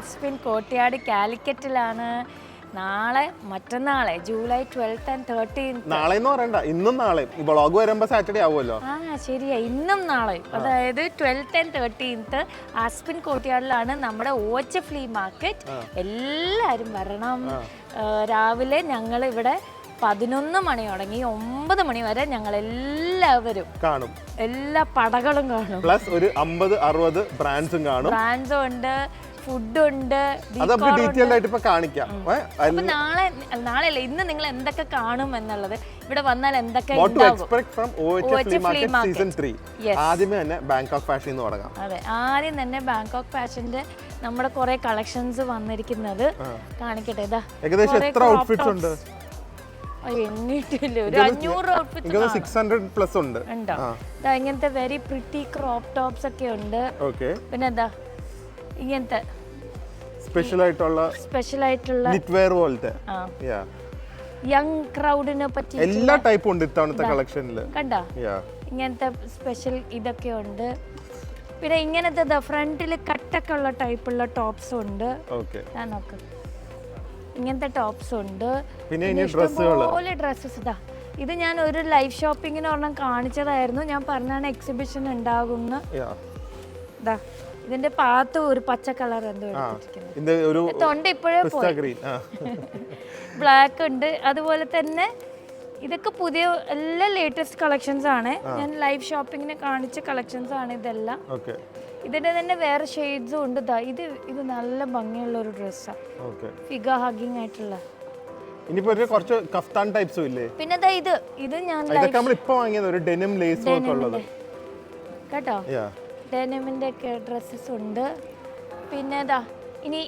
ആസ്പിൻ courtyard കാലിക്കറ്റിലാണ്. നാളെ മറ്റന്നാളെ July 12th and 13th. നാളെ എന്ന് പറയണ്ട, ഇന്നും നാളെ. ഈ വ്ളോഗ് വരുമ്പോ സാറ്റർഡേ ആവുമല്ലോ. ശരിയാ, ഇന്നും നാളെ, അതായത് 12th and 13th ആസ്പിൻ കോർട്ട്യാർഡിലാണ് നമ്മുടെ ഓച്ച ഫ്ലീ മാർക്കറ്റ്. എല്ലാവരും വരണം. രാവിലെ ഞങ്ങൾ ഇവിടെ 11 മണി തുടങ്ങി 9 മണി വരെ ഞങ്ങൾ എല്ലാവരും കാണും. എല്ലാ പടകളും കാണും. പ്ലസ് ഒരു 50-60 ബ്രാൻഡ്സും കാണും. ബ്രാൻഡ്സും ഉണ്ട്, ഫുഡുണ്ട്. നാളെയല്ല, ഇന്ന് നിങ്ങൾ എന്തൊക്കെ കാണും എന്നുള്ളത്, ഇവിടെ വന്നാൽ എന്തൊക്കെ അതെ, ആദ്യം തന്നെ ബാങ്കോക്ക് ഫാഷന്റെ നമ്മുടെ കുറെ കളക്ഷൻസ് വന്നിരിക്കുന്നത് കാണിക്കട്ടെ. ഇതാ എണ്ണിട്ടില്ല, ഒരു 500 ഔട്ട്ഫിറ്റ്സ് ഉണ്ട്. ഇങ്ങനത്തെ വെരി പ്രിറ്റി ക്രോപ്പ് ടോപ്സ് ഒക്കെ ഉണ്ട്. പിന്നെ എന്താ ഇങ്ങനത്തെ സ്പെഷ്യൽ ആയിട്ടുള്ള നിറ്റ്വെയർ പോലത്തെ യങ് ക്രൗഡിനെ പറ്റി എല്ലാ ടൈപ്പും ഉണ്ട് ഇത്തവണത്തെ കളക്ഷനിൽ. കണ്ടോ, ഇങ്ങനത്തെ സ്പെഷ്യൽ ഇതൊക്കെ ഉണ്ട്. പിന്നെ ഇങ്ങനത്തെ ഫ്രണ്ടിൽ കട്ടൊക്കെ ഉള്ള ടൈപ്പുള്ള ടോപ്സും ഉണ്ട്. നോക്ക്, ഇങ്ങനത്തെ ടോപ്സ് ഉണ്ട്. പിന്നെ ഇഷ്ടംപോലെ ഡ്രസ്സസ്. ഇതാ, ഇത് ഞാൻ ഒരു ലൈവ് ഷോപ്പിങ്ങിന് ഒരെണ്ണം കാണിച്ചതായിരുന്നു. ഞാൻ പറഞ്ഞാണ് എക്സിബിഷൻ ഉണ്ടാകും. ഇതാ, ഇതിന്റെ പാത്ത് ഒരു പച്ച കളർ എന്തോ തൊണ്ട ഇപ്പോഴേ പോയി. ബ്ലാക്ക് ഉണ്ട്. അതുപോലെ തന്നെ ഇതൊക്കെ പുതിയ എല്ലാ ലേറ്റസ്റ്റ് കളക്ഷൻസ് ആണ്. ഞാൻ ലൈവ് ഷോപ്പിങ്ങിന് കാണിച്ച കളക്ഷൻസ് ആണ് ഇതെല്ലാം. ഇതിന്റെ തന്നെ വേറെ ഷെയ്ഡ്സും ഉണ്ട്. ഇത് നല്ല ഭംഗിയുള്ള ഒരു ഡ്രസ്സാണ്, ഫിഗർ ഹഗ്ഗിങ് ആയിട്ടുള്ള. പിന്നെ ഇത് ഞാൻ കേട്ടോ, ഡെനിമിന്റെ ഒക്കെ ഡ്രസ്സസ് ഉണ്ട്. പിന്നെ ഇനി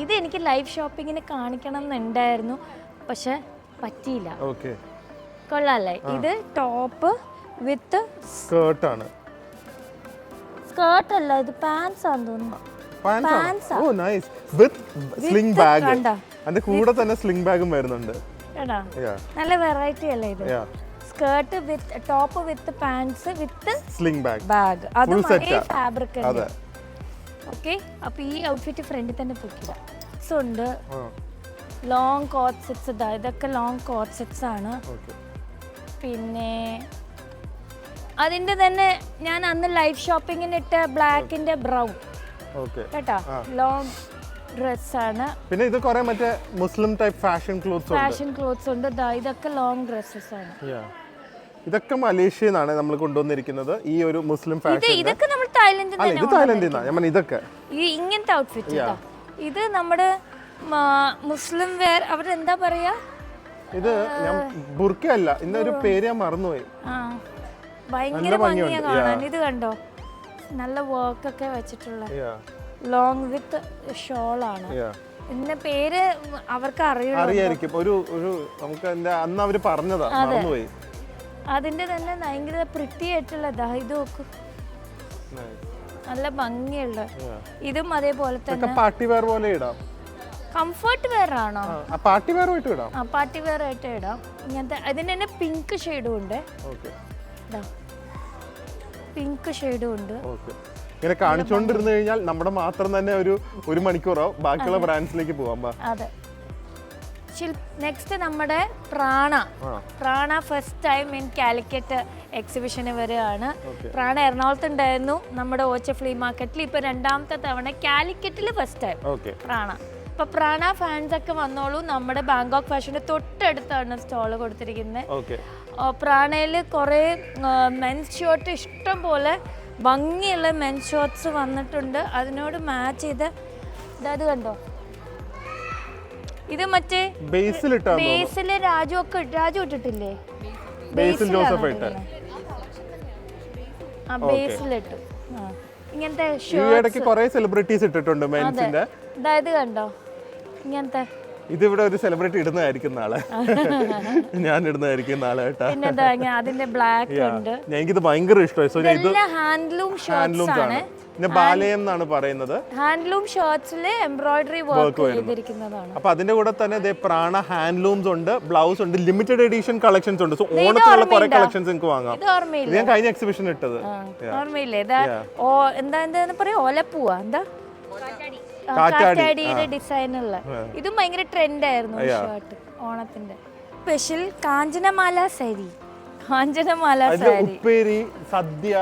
ഇത് എനിക്ക് ലൈവ് ഷോപ്പിങ്ങിന് കാണിക്കണം എന്നുണ്ടായിരുന്നു, പക്ഷെ പറ്റിയില്ല. കൊള്ളാല്ലേ? ഇത് ടോപ്പ് വിത്ത് സ്കേർട്ടാണ്. സ്കേർട്ട് അല്ല, ഇത് പാൻസ് ആണെന്ന് തോന്നുന്നു. നല്ല വെറൈറ്റി അല്ലേ ഇത്? Skirt with top with pants with sling bag. അത് ഫാബ്രിക് ആണ്. ഓക്കെ, അപ്പൊ ഈ ഔട്ട്ഫിറ്റ് ഫ്രണ്ടിൽ തന്നെ പൊക്കില്ല. ഉണ്ട് ലോങ് കോട്ട് സെറ്റ്സ്. ഇതൊക്കെ ലോങ് കോട്ട് സെറ്റ്സ് ആണ്. പിന്നെ അതിന്റെ തന്നെ ഞാൻ അന്ന് ലൈവ് ഷോപ്പിങ്ങിന് ഇട്ട ബ്ലാക്കിന്റെ ബ്രൗൺ കേട്ടോ, ലോങ് ഡ്രസ്സാണ്. പിന്നെ ഇത് കുറെ മറ്റേ മുസ്ലിം ടൈപ്പ് ഫാഷൻ ക്ലോത്ത്സ് ഉണ്ട്. ഇതൊക്കെ ലോങ് ഡ്രസ്സസ് ആണ്. ഇതൊക്കെ മലേഷ്യയിൽ നിന്നാണ് നമ്മൾ കൊണ്ടുവന്നിരിക്കുന്നത്. ഈ ഒരു മുസ്ലിം ഫാഷൻ ഇതൊക്കെ നമ്മൾ തായ്ലൻഡിൽ നിന്നാണ്. ഇതൊക്കെ ഇങ്ങനത്തെ ഔട്ട്ഫിറ്റ്. ഇത് നമ്മുടെ മുസ്ലിം വെയർ, അവരെന്താ പറയാ, ഇത് ബുർക്ക അല്ല, ഇന്നൊരു പേര് ഞാൻ മറന്നുപോയി. ഭയങ്കര ഭംഗിയാ കാണാൻ. ഇത് കണ്ടോ, നല്ല വർക്ക് ഒക്കെ വെച്ചിട്ടുള്ള ലോങ് വിത്ത് ഷോൾ ആണ്. ഇതിന്റെ പേര് അവർക്ക് അറിയായിരിക്കും. നമുക്ക് അന്ന് അവര് പറഞ്ഞതാ, മറന്നുപോയി. അതിന്റെ തന്നെ ഭയങ്കര പ്രിറ്റി ആയിട്ടുള്ള ഇത് നോക്കൂ, നല്ല ഭംഗിയുള്ള. ഇതും അതേപോലെ തന്നെ പാർട്ടി വെയർ പോലെ ഇടാം. കംഫർട്ട് വെയർ ആണോ? പാർട്ടി വെയർ ആയിട്ട് ഇടാം. പാർട്ടി വെയർ ആയിട്ട് ഇടാം. ഇങ്ങനത്തെ അതിന് തന്നെ പിങ്ക് ഷെയ്ഡും ഉണ്ട്. പിങ്ക് ഷെയ്ഡും ഉണ്ട്. ഇങ്ങനെ കാണിച്ചുകൊണ്ടിരുന്നു കഴിഞ്ഞാൽ നമ്മുടെ മാത്രം തന്നെ ഒരു മണിക്കൂറാവും. ബാക്കിയുള്ള ബ്രാൻഡ്സിലേക്ക് പോവാം. അതെ. നെക്സ്റ്റ് നമ്മുടെ പ്രാണ ഫസ്റ്റ് ടൈം ഇൻ കാലിക്കറ്റ് എക്സിബിഷന് വരികയാണ്. പ്രാണ എറണാകുളത്ത് ഉണ്ടായിരുന്നു, നമ്മുടെ ഓച്ച ഫ്ലീ മാർക്കറ്റിൽ. ഇപ്പൊ 2ാമത്തെ തവണ കാലിക്കറ്റിൽ ഫസ്റ്റ് ടൈം പ്രാണ. അപ്പൊ പ്രാണ ഫാൻസ് ഒക്കെ വന്നോളൂ. നമ്മുടെ ബാങ്കോക്ക് ഫാഷന്റെ തൊട്ടടുത്താണ് സ്റ്റോള് കൊടുത്തിരിക്കുന്നത്. പ്രാണയിൽ കുറെ മെൻസ് ഷർട്ട് ഇഷ്ടം പോലെ ഭംഗിയുള്ള മെൻസ് ഷർട്ട്സ് വന്നിട്ടുണ്ട്. അതിനോട് മാച്ച് ചെയ്ത് ഇത് കണ്ടോ, ഇത് മറ്റേ ബേസില് രാജു ഇട്ടിട്ടില്ലേ? ബേസിലിട്ടു. ഇങ്ങനത്തെ സെലിബ്രിറ്റീസ് ഇട്ടിട്ടുണ്ട് മെൻസിന്റെ. അതായത് കണ്ടോ, ഇങ്ങനത്തെ ഇതിവിടെ ഒരു സെലിബ്രിറ്റി ഇടുന്നതായിരിക്കും നാളെ. ഞാൻ ഇടുന്നതായിരിക്കും നാളെ കേട്ടോ. അതിന്റെ ബ്ലാക്ക് ഉണ്ട്. എനിക്കിത് ഭയങ്കര ഇഷ്ടമായി. ഹാൻഡ്ലൂം ഷർട്ട്സ് ആണ്. ബാലയം എന്നാണ് പറയുന്നത്. ഹാൻഡ്ലൂം ഷർട്ട്സിൽ എംബ്രോയിഡറി വർക്ക് ചെയ്തിരിക്കുന്നതാണ്. അപ്പൊ അതിന്റെ കൂടെ തന്നെ പ്രാണ ഹാൻഡ്ലൂംസ് ഉണ്ട്, ബ്ലൗസ് ഉണ്ട്, ലിമിറ്റഡ് എഡിഷൻ കളക്ഷൻസ് ഉണ്ട്. സോ ഓണത്തിനുള്ള കുറെ കളക്ഷൻസ് നിങ്ങൾക്ക് വാങ്ങാം. ഞാൻ കഴിഞ്ഞ എക്സിബിഷൻ ഇട്ടത് ഓർമ്മയില്ലേ? എന്താ പറയാ, ഓലപ്പൂവാ, എന്താ കാറ്റാടിയുടെ ഡിസൈനുള്ള ഇതും ഭയങ്കര ട്രെൻഡ് ആയിരുന്നു ഷർട്ട് ഓണത്തിന്റെ. സ്പെഷ്യൽ കാഞ്ചനമാല സാരി. ഉപ്പേരി, സദ്യ,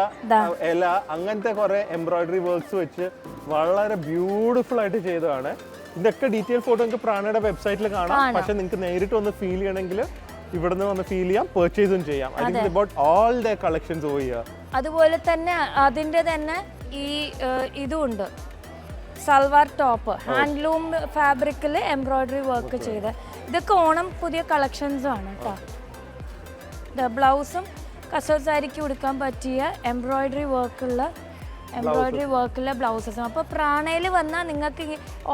ഇല, അങ്ങനത്തെ കുറെ എംബ്രോയിഡറി വർക്ക്സ് വെച്ച് വളരെ ബ്യൂട്ടിഫുൾ ആയിട്ട് ചെയ്തതാണ്. ഇതൊക്കെ ഡീറ്റെയിൽ ഫോട്ടോ നിങ്ങൾക്ക് പ്രാണയുടെ വെബ്സൈറ്റിൽ കാണാം. പക്ഷെ നിങ്ങൾക്ക് നേരിട്ട് ഒന്ന് ഫീൽ ചെയ്യണമെങ്കിൽ ഇവിടുന്ന് വന്ന് ഫീൽ ചെയ്യാം, പർച്ചേസും ചെയ്യാം. I think about all the collections over here. അതുപോലെ തന്നെ അതിന്റെ തന്നെ ഈ ഇതും ഉണ്ട്, സൽവാർ ടോപ്പ് ഹാൻഡ്ലൂം ഫാബ്രിക്കിൽ എംബ്രോയിഡറി വർക്ക് ചെയ്ത്. ഇതൊക്കെ ഓണം പുതിയ കളക്ഷൻസ് ആണ് കേട്ടോ. ബ്ലൗസും കസവ് സാരിക്ക് കൊടുക്കാൻ പറ്റിയ എംബ്രോയിഡറി വർക്കുള്ള ബ്ലൗസസും. അപ്പോൾ പ്രാണയിൽ വന്നാൽ നിങ്ങൾക്ക്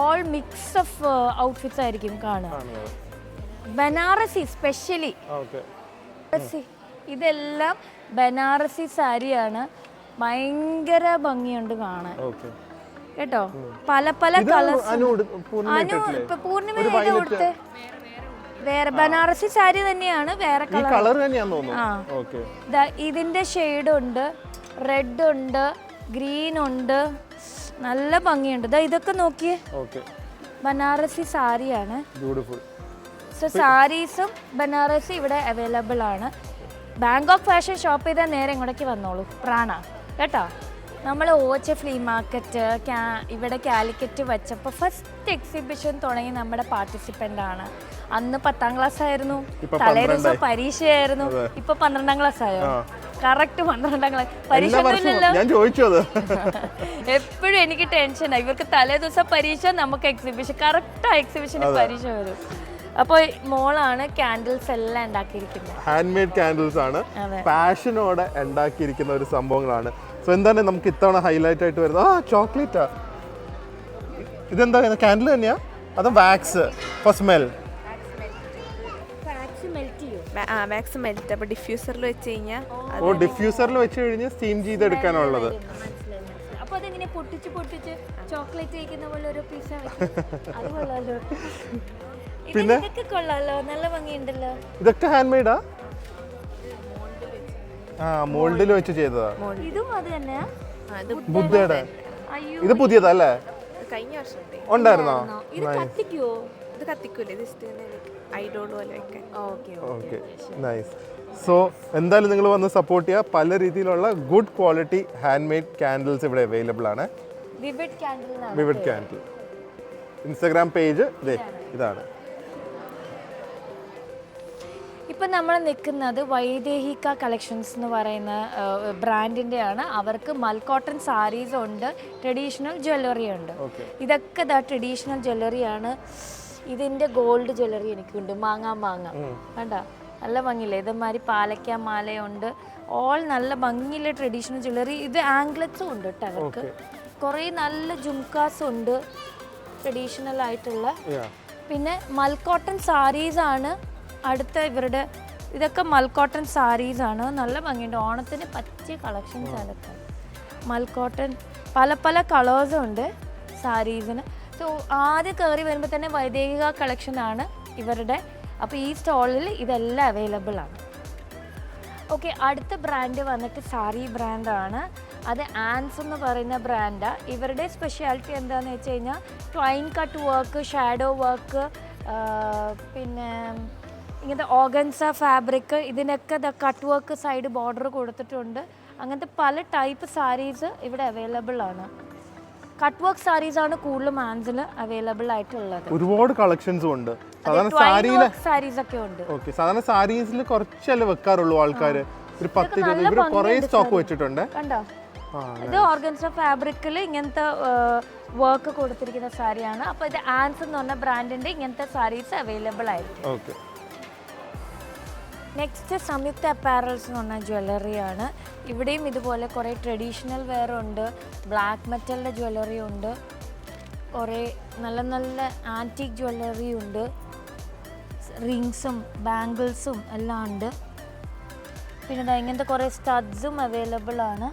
ഓൾ മിക്സ് ഓഫ് ഔട്ട്ഫിറ്റ്സ് ആയിരിക്കും കാണുക. ബനാറസി സ്പെഷ്യലി ഇതെല്ലാം ബനാറസി സാരിയാണ്. ഭയങ്കര ഭംഗിയുണ്ട് കാണാൻ കേട്ടോ. പല പല കളേഴ്സ്. ഇപ്പൊ പൂർണിമയുടെ കൊടുത്ത് വേറെ ബനാറസി സാരി തന്നെയാണ്, വേറെ കളർ. ഇതിന്റെ ഷെയ്ഡ് ഉണ്ട്, റെഡ് ഉണ്ട്, ഗ്രീൻ ഉണ്ട്, നല്ല ഭംഗിയുണ്ട്. ഇതൊക്കെ നോക്കിയേ, ബനാറസി സാരിയാണ്. സോ സാരീസും ബനാറസി ഇവിടെ അവൈലബിൾ ആണ്. ബാങ്കോക്ക് ഫാഷൻ ഷോപ്പ് ചെയ്താൽ നേരെ ഇങ്ങോട്ടേക്ക് വന്നോളൂ, പ്രാണ കേട്ടോ. നമ്മൾ ഓച്ച ഫ്ലീ മാർക്കറ്റ് ഇവിടെ കാലിക്കറ്റ് വെച്ചപ്പോൾ ഫസ്റ്റ് എക്സിബിഷൻ തുടങ്ങി നമ്മുടെ പാർട്ടിസിപ്പൻ്റ് ആണ്. അന്ന് 10ാം ക്ലാസ് ആയിരുന്നു, തലേ ദിവസം പരീക്ഷയായിരുന്നു. ഇപ്പൊ 12ാം ക്ലാസ് ആയോ? Correct 12ാം class. പരീക്ഷ ഒന്നുമില്ലല്ലോ. എപ്പോഴും എനിക്ക് ടെൻഷനായി, ഇവർക്ക് തലേ ദിവസം പരീക്ഷ, നമുക്ക് എക്സിബിഷൻ. കറക്റ്റ് ആ എക്സിബിഷന് പരീക്ഷ വരും. അപ്പോൾ മോളാണ് ക്യാൻഡിൽസ് എല്ലാം ഉണ്ടാക്കിയിരിക്കുന്നത്. ഹാൻഡ് മെയ്ഡ് ക്യാൻഡിൽസ് ആണ്, പാഷനോടെ ഉണ്ടാക്കിയിരിക്കുന്ന ഒരു സംഭവങ്ങളാണ്. സോ എന്താണ് നമുക്ക് ഇത്തവണ ഹൈലൈറ്റ് ആയിട്ട് വരുന്നത്? ചോക്ലേറ്റാ. ഇതെന്താ ക്യാൻഡിൽ തന്നെയാ? അത് wax for smell. Wax melt. അപ്പോൾ ഡിഫ്യൂസറിൽ വെച്ച് കഴിഞ്ഞാൽ ഡിഫ്യൂസറിൽ വെച്ച് കഴിഞ്ഞാൽ സ്റ്റീം ചെയ്തെടുക്കാനുള്ളത്. അപ്പോൾ അതിങ്ങനെ പൊട്ടിച്ച് ചോക്ലേറ്റ് കഴിക്കുന്ന പോലെ ഒരു പീസ. അത് കൊള്ളാലോ. പിന്നെ കൊള്ളാലോ, നല്ല ഭംഗിയുണ്ടല്ലോ. ഇതൊക്കെ ഹാൻഡ് മെയ്ഡാ? മോൾഡിൽ വെച്ച് ചെയ്തതാ. ഇതും അത് തന്നെയാ, ബുദ്ധയുടെ. ഇത് പുതിയതാ അല്ലേ? കഴിഞ്ഞ വർഷം ഉണ്ടായിരുന്നോ? ഇത് കത്തിക്കോ? ഇത് കത്തിക്കൂല, ജസ്റ്റ് ഐഡോൾ പോലെ വെക്കാൻ. Okay, nice. സോ എന്തായാലും നിങ്ങൾ വന്ന് സപ്പോർട്ട് ചെയ്യുക. പല രീതിയിലുള്ള good quality hand made candles ഇവിടെ അവൈലബിൾ ആണ്. വിവിഡ് ക്യാൻഡിൽ ഇൻസ്റ്റാഗ്രാം പേജ് ഇതാണ്. ഇപ്പം നമ്മൾ നിൽക്കുന്നത് വൈദേഹിക കളക്ഷൻസ് എന്ന് പറയുന്ന ബ്രാൻഡിൻ്റെ ആണ്. അവർക്ക് മൽക്കോട്ടൺ സാരീസ് ഉണ്ട്, ട്രഡീഷണൽ ജ്വല്ലറി ഉണ്ട്. ഇതൊക്കെ ട്രഡീഷണൽ ജ്വല്ലറിയാണ്. ഇതിൻ്റെ ഗോൾഡ് ജ്വല്ലറി എനിക്കുണ്ട്, മാങ്ങ വേണ്ട, നല്ല ഭംഗിയില്ലേ. ഇതേമാതിരി പാലക്ക മാലയുണ്ട്. ഓൾ നല്ല ഭംഗിയിലെ ട്രഡീഷണൽ ജ്വല്ലറി. ഇത് ആംഗ്ലറ്റ്സും ഉണ്ട് കേട്ടോ അവർക്ക്. കുറേ നല്ല ജുംക്കാസ് ഉണ്ട് ട്രഡീഷണൽ ആയിട്ടുള്ള. പിന്നെ മൽക്കോട്ടൺ സാരീസ് ആണ് അടുത്ത ഇവരുടെ. ഇതൊക്കെ മൽക്കോട്ടൺ സാരീസ് ആണ്, നല്ല ഭംഗിയുണ്ട്. ഓണത്തിന് പറ്റിയ കളക്ഷൻസ് അതൊക്കെ. മൽക്കോട്ടൺ പല പല കളേഴ്സും ഉണ്ട് സാരീസിന്. സോ ആദ്യം കയറി വരുമ്പോൾ തന്നെ വൈദേഹിക കളക്ഷൻ ആണ് ഇവരുടെ. അപ്പോൾ ഈ സ്റ്റോളിൽ ഇതെല്ലാം അവൈലബിൾ ആണ്. ഓക്കെ, അടുത്ത ബ്രാൻഡ് വന്നിട്ട് സാരി ബ്രാൻഡാണ്. അത് ആൻസ് എന്ന് പറയുന്ന ബ്രാൻഡാണ്. ഇവരുടെ സ്പെഷ്യാലിറ്റി എന്താണെന്ന് വെച്ച് കഴിഞ്ഞാൽ Twain cut work, shadow work, പിന്നെ ഇങ്ങനത്തെ ഓർഗൻസ ഫാബ്രിക്, ഇതിനൊക്കെ കട്ട് വർക്ക് സൈഡ് ബോർഡർ കൊടുത്തിട്ടുണ്ട്. അങ്ങനത്തെ പല ടൈപ്പ് സാരീസ് ഇവിടെ അവൈലബിൾ ആണ്. കട്ട് വർക്ക് സാരീസ് ആണ് കൂടുതലും ആൻസിൽ അവൈലബിൾ ആയിട്ടുള്ളത്. ഒരുപാട് കളക്ഷൻസും ഉണ്ട്. സാരീസ് ഒക്കെ ഉണ്ട്. ഓക്കേ, സാധാരണ സാരീസിൽ കുറച്ചല്ലേ വെക്കാറുള്ളൂ ആൾക്കാർ. ഒരു 10-20 ഇവർ കുറേ സ്റ്റോക്ക് വെച്ചിട്ടുണ്ട്. കണ്ടോ, ഇത് ഓർഗൻസ ഫാബ്രിക്കിൽ ഇങ്ങനത്തെ വർക്ക് കൊടുത്തിരിക്കുന്ന സാരിയാണ്. അപ്പോൾ ഇത് ആൻസ് എന്ന് പറഞ്ഞ ബ്രാൻഡിന്റെ ഇങ്ങനത്തെ സാരീസ് അവൈലബിൾ ആയിരിക്കും. ഓക്കെ, നെക്സ്റ്റ് സംയുക്ത അപ്പാരൽസ് എന്ന് പറഞ്ഞ ജ്വല്ലറിയാണ്. ഇവിടെയും ഇതുപോലെ കുറേ ട്രഡീഷണൽ വെയർ ഉണ്ട്, ബ്ലാക്ക് മെറ്റലിൻ്റെ ജ്വല്ലറി ഉണ്ട്, കുറേ നല്ല നല്ല ആൻറ്റീക് ജ്വല്ലറി ഉണ്ട്, റിങ്സും ബാംഗിൾസും എല്ലാം ഉണ്ട്. പിന്നെ ഇങ്ങനത്തെ കുറേ സ്റ്റഡ്സും അവൈലബിൾ ആണ്.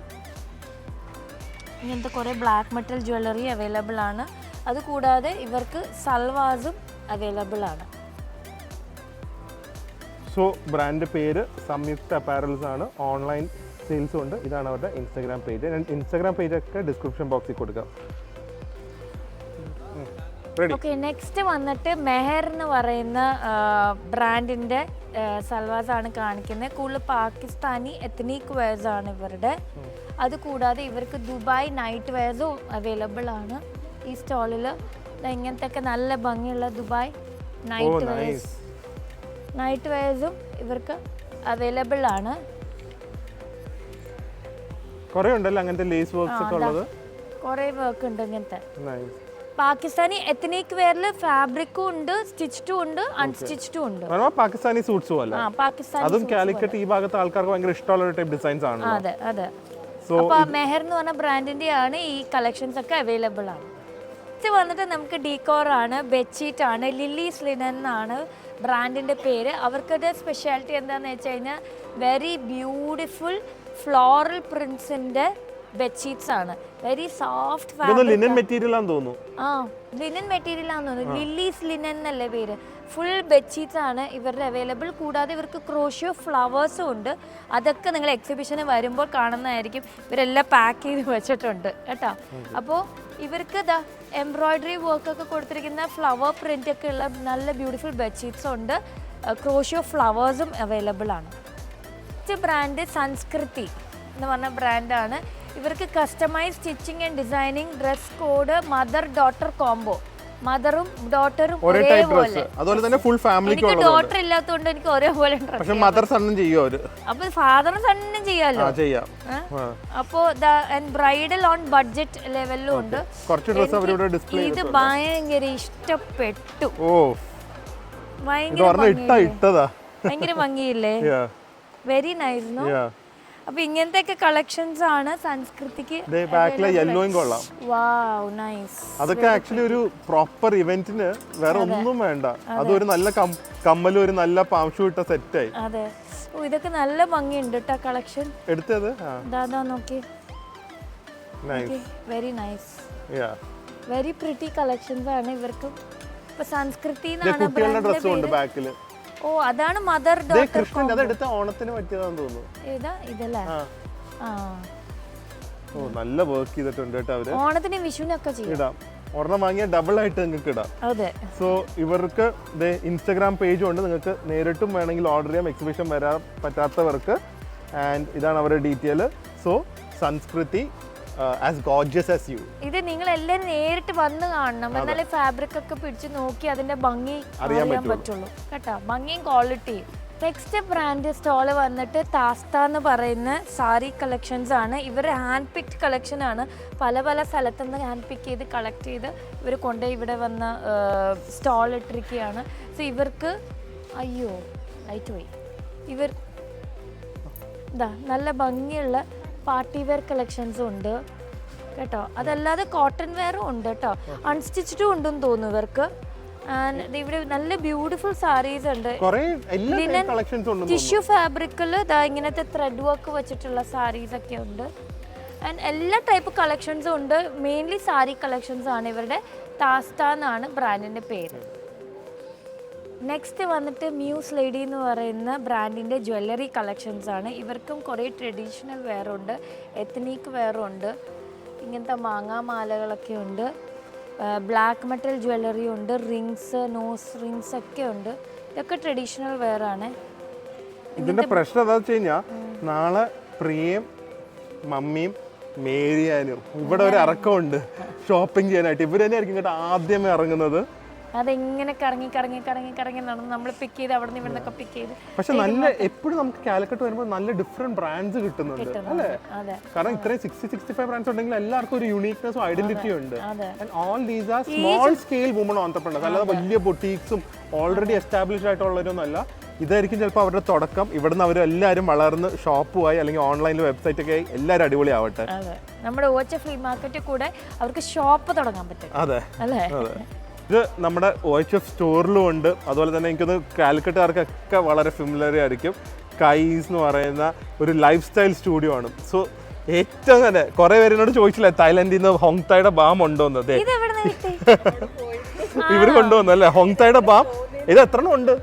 ഇങ്ങനത്തെ കുറേ ബ്ലാക്ക് മെറ്റൽ ജ്വല്ലറി അവൈലബിൾ ആണ്. അതുകൂടാതെ ഇവർക്ക് സൽവാസും അവൈലബിൾ ആണ്. സോ ബ്രാൻഡ് പേര് സംയുക്ത അപ്പാരൽസ് ആണ്. ഓൺലൈൻ സെയിൽസും ഉണ്ട്. ഇതാണ് അവരുടെ ഇൻസ്റ്റാഗ്രാം പേജ്. ഇൻസ്റ്റാഗ്രാം പേജൊക്കെ ഡിസ്ക്രിപ്ഷൻ ബോക്സിൽ കൊടുക്കാം. ഓക്കെ, നെക്സ്റ്റ് വന്നിട്ട് മെഹർ എന്ന് പറയുന്ന ബ്രാൻഡിന്റെ സൽവാസ് ആണ് കാണിക്കുന്നത്. കൂടുതൽ പാകിസ്ഥാനി എത്നിക് വെയർസ് ആണ് ഇവരുടെ. അത് കൂടാതെ ഇവർക്ക് ദുബായ് നൈറ്റ് വെയർസും അവൈലബിൾ ആണ് ഈ സ്റ്റോളിൽ. ഇങ്ങനത്തെ ഒക്കെ നല്ല ഭംഗിയുള്ള ദുബായ് നൈറ്റ് വെയർസും ഇവർക്ക് അവൈലബിൾ ആണ്. കുറേ ഉണ്ടല്ലോ അങ്ങനത്തെ ലേസ് വർക്ക്സ് ഒക്കെ ഉള്ളത്. കുറേ വർക്ക് ഉണ്ട് ഇങ്ങനത്തെ. പാകിസ്ഥാനി എത്നിക് വെയറിൽ ഫാബ്രിക്കും ഉണ്ട്, സ്റ്റിച്ച്ഡും ഉണ്ട്, അൺസ്റ്റിച്ച്ഡും ഉണ്ട്. പാകിസ്ഥാനി സൂട്ട്സും അല്ല, അതും കാലിക്കറ്റ് ഈ ഭാഗത്തെ ആൾക്കാർക്ക് ഭയങ്കര ഇഷ്ടമുള്ള ഒരു ടൈപ്പ് ഡിസൈൻസ് ആണ്. അതെ അതെ. അപ്പൊ മെഹർ എന്ന് പറഞ്ഞ ബ്രാൻഡിന്റെ ആണ് ഈ കളക്ഷൻസ് ഒക്കെ അവൈലബിൾ ആണ്. ഇത് വന്നിട്ട് നമുക്ക് ഡീകോർ ആണ്, ബെഡ്ഷീറ്റ് ആണ്. ലില്ലീസ് ലിനൻ എന്നാണ് ബ്രാൻഡിന്റെ പേര്. അവർക്കൊരു സ്പെഷ്യാലിറ്റി എന്താണെന്ന് വെച്ച് കഴിഞ്ഞാൽ വെരി ബ്യൂട്ടിഫുൾ ഫ്ലോറൽ പ്രിന്റ്സിന്റെ ബെഡ്ഷീറ്റ്സ് ആണ്. Very soft fabric. Linen material ആണെന്ന് തോന്നുന്നു. ലിനൻ മെറ്റീരിയൽ ആണെന്ന് തോന്നുന്നു. ലില്ലീസ് ലിനൻ എന്നല്ലേ പേര്. ഫുൾ ബെഡ്ഷീറ്റ്സ് ആണ് ഇവരുടെ അവൈലബിൾ. കൂടാതെ ഇവർക്ക് ക്രോഷ്യോ ഫ്ലവേഴ്സും ഉണ്ട്. അതൊക്കെ നിങ്ങൾ എക്സിബിഷന് വരുമ്പോൾ കാണുന്നതായിരിക്കും. ഇവരെല്ലാം പാക്ക് ചെയ്ത് വെച്ചിട്ടുണ്ട് കേട്ടോ. അപ്പോൾ ഇവർക്ക് ഇതാ എംബ്രോയിഡറി വർക്കൊക്കെ കൊടുത്തിരിക്കുന്ന ഫ്ലവർ പ്രിന്റ് ഒക്കെ ഉള്ള നല്ല ബ്യൂട്ടിഫുൾ ബെഡ്ഷീറ്റ്സും ഉണ്ട്. ക്രോഷ്യോ ഫ്ലവേഴ്സും അവൈലബിൾ ആണ്. നെക്സ്റ്റ് ബ്രാൻഡ് സംസ്കൃതി എന്ന് പറഞ്ഞ ബ്രാൻഡാണ്. ഇവർക്ക് customise stitching and designing, dress code, mother daughter combo. മദറും ഡോട്ടറും ഒരേപോലെ. അതുപോലെ തന്നെ ഫുൾ ഫാമിലിക്ക് എനിക്ക് ഡോട്ടർ ഇല്ലാത്തതുകൊണ്ട് എനിക്ക് ഒരേപോലെ പക്ഷേ മദർ സണ്ണും ചെയ്യും അവര്. അപ്പൊ ഫാദറും സണ്ണും ചെയ്യാലോ. ചെയ്യാം. അപ്പോ ബ്രൈഡൽ ഓൺ ബഡ്ജറ്റ് ലെവലിലും ഉണ്ട്. കുറച്ച് ഡ്രസ് അവരുടെ ഡിസ്പ്ലേ. ഇത് ഭയങ്കര ഇഷ്ടപ്പെട്ടു. ഭയങ്കര ഭംഗിയില്ലേ? Very nice no? അപ്പൊ ഇങ്ങനത്തെ ഒക്കെ കളക്ഷൻസ് ആണ് സംസ്കൃതിക്ക്. അതൊക്കെ ആക്ച്വലി ഒരു പ്രോപ്പർ ഇവന്റിന് വേറെ ഒന്നും വേണ്ട. അതൊരു നല്ല കമ്മലും ഒരു നല്ല പാംഷൂ ഇട്ട സെറ്റ് ആയി. അതെ. ഓ, ഇതൊക്കെ നല്ല ഭംഗിയുണ്ട് കേട്ടോ കളക്ഷൻ. എടുത്തത് നോക്കി. Very nice, very pretty collections ആണ് ഇവർക്ക്. ഇപ്പൊ സംസ്കൃതി ബാക്കില്. ഓ, അതാണ് മദർ ഡോട്ടർ. ഓണത്തിന് പറ്റിയതാന്ന് തോന്നുന്നു. ഏതാ ഇതല്ലേ? നല്ല വർക്ക് ചെയ്തിട്ടുണ്ട് കേട്ടോ അവര്. ഓണത്തിന് വിഷുവിനൊക്കെ ചെയ്യും. ഒരെണ്ണം വാങ്ങിയാൽ ഡബിൾ ആയിട്ട് നിങ്ങൾക്ക് ഇടാം. അതെ. സോ ഇവർക്ക് ഇൻസ്റ്റാഗ്രാം പേജും ഉണ്ട്, നിങ്ങൾക്ക് നേരിട്ടും വേണമെങ്കിൽ ഓർഡർ ചെയ്യാം എക്സിബിഷൻ വരാൻ പറ്റാത്തവർക്ക്. ആൻഡ് ഇതാണ് അവരുടെ detail. So Samskriti as gorgeous as you. ഇത് നിങ്ങൾ എല്ലാവരും നേരിട്ട് വന്ന് കാണണം. എന്നാലേ ഫാബ്രിക് ഒക്കെ പിടിച്ച് നോക്കി അതിന്റെ ഭംഗി അറിയാൻ പറ്റുള്ളൂ കേട്ടോ. ഭംഗിയും ക്വാളിറ്റിയും. നെക്സ്റ്റ് ബ്രാൻഡ് സ്റ്റോള് വന്നിട്ട് താസ്ത എന്ന് പറയുന്ന സാരി കളക്ഷൻസ് ആണ്. ഇവർ ഹാൻഡ് പിക്ഡ് കളക്ഷൻ ആണ്. പല പല സ്ഥലത്തുനിന്ന് ഹാൻഡ് പിക്ക് ചെയ്ത് കളക്ട് ചെയ്ത് ഇവർ കൊണ്ടുപോയി ഇവിടെ വന്ന് സ്റ്റോൾ ഇട്ടിരിക്കുകയാണ്. സോ ഇവർക്ക് ലൈറ്റ് പോയി. ഇവർ നല്ല ഭംഗിയുള്ള പാർട്ടി വെയർ കളക്ഷൻസും ഉണ്ട് കേട്ടോ. അതല്ലാതെ കോട്ടൺ വെയറും ഉണ്ട് കേട്ടോ. അൺസ്റ്റിച്ച്ഡും ഉണ്ടെന്ന് തോന്നുന്നു ഇവർക്ക്. ആൻഡ് ഇവിടെ നല്ല ബ്യൂട്ടിഫുൾ സാരീസ് ഉണ്ട്. ലിനൻ ടിഷ്യൂ ഫാബ്രിക്കിൽ ഇങ്ങനത്തെ ത്രെഡ് വർക്ക് വെച്ചിട്ടുള്ള സാരീസ് ഒക്കെ ഉണ്ട്. ആൻഡ് എല്ലാ ടൈപ്പ് കളക്ഷൻസും ഉണ്ട്. മെയിൻലി സാരി കളക്ഷൻസ് ആണ് ഇവരുടെ. താസ്ത എന്നാണ് ബ്രാൻഡിൻ്റെ പേര്. നെക്സ്റ്റ് വന്നിട്ട് മ്യൂസ് ലേഡി എന്ന് പറയുന്ന ബ്രാൻഡിൻ്റെ ജ്വല്ലറി കളക്ഷൻസ് ആണ്. ഇവർക്കും കുറേ ട്രഡീഷണൽ വെയറുണ്ട്, എത്നിക് വെയറുണ്ട്. ഇങ്ങനത്തെ മാങ്ങാമാലകളൊക്കെ ഉണ്ട്. ബ്ലാക്ക് മെറ്റൽ ജ്വല്ലറി ഉണ്ട്, റിങ്സ്, നോസ് റിങ്സ് ഒക്കെ ഉണ്ട്. ഇതൊക്കെ ട്രഡീഷണൽ വെയറാണ്. ഇതിന്റെ പ്രശ്നം എന്താ വെച്ച് കഴിഞ്ഞാൽ നാളെ പ്രിയയും മമ്മിയും മേരിയാനും ഇവിടെ ഒരു ഇറക്കമുണ്ട് ഷോപ്പിംഗ് ചെയ്യാനായിട്ട്. ഇവർ തന്നെയായിരിക്കും കേട്ടോ ആദ്യമേ ഇറങ്ങുന്നത്. അതെങ്ങനെ കറങ്ങി കറങ്ങി കറങ്ങി കറങ്ങി നടന്ന് നമ്മൾ പിക്ക് ചെയ്ത് അവിടെ നിന്ന് ഇവിടെ നിന്നൊക്കെ പിക്ക് ചെയ്ത്. പക്ഷെ നല്ല എപ്പോഴും നമുക്ക് കാലിക്കറ്റ് വരുമ്പോൾ നല്ല ഡിഫറെന്റ് ബ്രാൻഡ്സ് കിട്ടുന്നുണ്ട് അല്ലേ? കാരണം ഇത്രയും 60-65 ബ്രാൻഡ്സ് ഉണ്ടെങ്കിൽ എല്ലാവർക്കും ഒരു യൂണിക്നെസ്സും ഐഡന്റിറ്റിയും ഉണ്ട്. And all these are small scale woman entrepreneurs. അല്ലാതെ വലിയ ബൊട്ടീക്സും ഓൾറെഡി എസ്റ്റാബ്ലിഷ്ഡ് ആയിട്ടുള്ളവരൊന്നും അല്ല. ഇതായിരിക്കും ചിലപ്പോൾ അവരുടെ തുടക്കം. ഇവിടുന്ന് അവർ എല്ലാവരും വളർന്ന് ഷോപ്പുമായി അല്ലെങ്കിൽ ഓൺലൈനിൽ വെബ്സൈറ്റ് ഒക്കെ ആയി എല്ലാവരും അടിപൊളിയാവട്ടെ. നമ്മുടെ ഓച്ച ഫ്രീ മാർക്കറ്റിൽ കൂടെ അവർക്ക് ഷോപ്പ് തുടങ്ങാൻ പറ്റും. അതെ അല്ലേ? ഇത് നമ്മുടെ OHF സ്റ്റോറിലും ഉണ്ട്. അതുപോലെ തന്നെ എനിക്കൊന്ന് കാലിക്കറ്റുകാർക്കൊക്കെ വളരെ ഫെമിലിയർ ആയിരിക്കും. കൈസ് എന്ന് പറയുന്ന ഒരു ലൈഫ് സ്റ്റൈൽ സ്റ്റുഡിയോ ആണ്. സോ ഏറ്റവും തന്നെ കുറെ പേര് എന്നോട് ചോദിച്ചില്ലേ തായ്ലൻഡിൽ നിന്ന് ഹോങ് തായുടെ ബാം ഉണ്ടോന്നത്. ഇത് ഇവര് കൊണ്ടുവന്നു അല്ലേ ഹോങ് തായുടെ ബാം. ഇത് എത്ര ഉണ്ട്?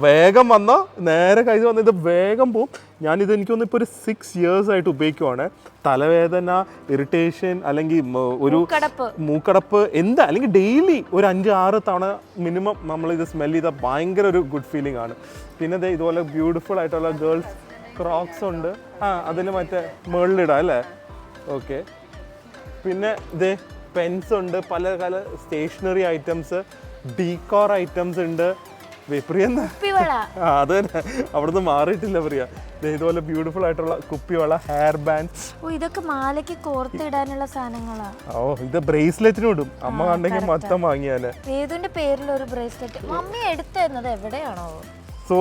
വേഗം വന്നോ, നേരെ കൈ വന്ന് ഇത് വേഗം പോവും. ഞാനിത് എനിക്കൊന്ന് ഇപ്പോൾ ഒരു 6 years ആയിട്ട് ഉപയോഗിക്കുവാണ്. തലവേദന, ഇറിറ്റേഷൻ, അല്ലെങ്കിൽ ഒരു മൂക്കടപ്പ് എന്താ, അല്ലെങ്കിൽ ഡെയിലി ഒരു 5-6 തവണ മിനിമം നമ്മളിത് സ്മെൽ ചെയ്താൽ ഭയങ്കര ഒരു ഗുഡ് ഫീലിംഗ് ആണ്. പിന്നെ ഇതുപോലെ ബ്യൂട്ടിഫുൾ ആയിട്ടുള്ള ഗേൾസ് ക്രോക്സ് ഉണ്ട്. അതിൽ മറ്റേ മുകളിലിടാം അല്ലേ? ഓക്കെ. പിന്നെ പെൻസ് ഉണ്ട്, പല സ്റ്റേഷനറി ഐറ്റംസ്, ഡീകോർ ഐറ്റംസ് ഉണ്ട്. പ്രിയ അത് തന്നെ, അവിടുന്ന് മാറിയിട്ടില്ല പ്രിയ. ഇതുപോലെ ബ്യൂട്ടിഫുൾ ആയിട്ടുള്ള കുപ്പിവള, ഹെയർ ബാൻഡ്സ്. ഇതൊക്കെ മാലയ്ക്ക് കോർത്തിടാനുള്ള സാധനങ്ങളാണ്. ഇത് ബ്രേസ്ലെറ്റിനും ഇടും. അമ്മ കണ്ടെങ്കിൽ മൊത്തം വാങ്ങിയാല്. ഏതിന്റെ പേരിലൊരു ബ്രേസ്ലെറ്റ് മമ്മി എടുത്തത് എവിടെയാണോ? സോ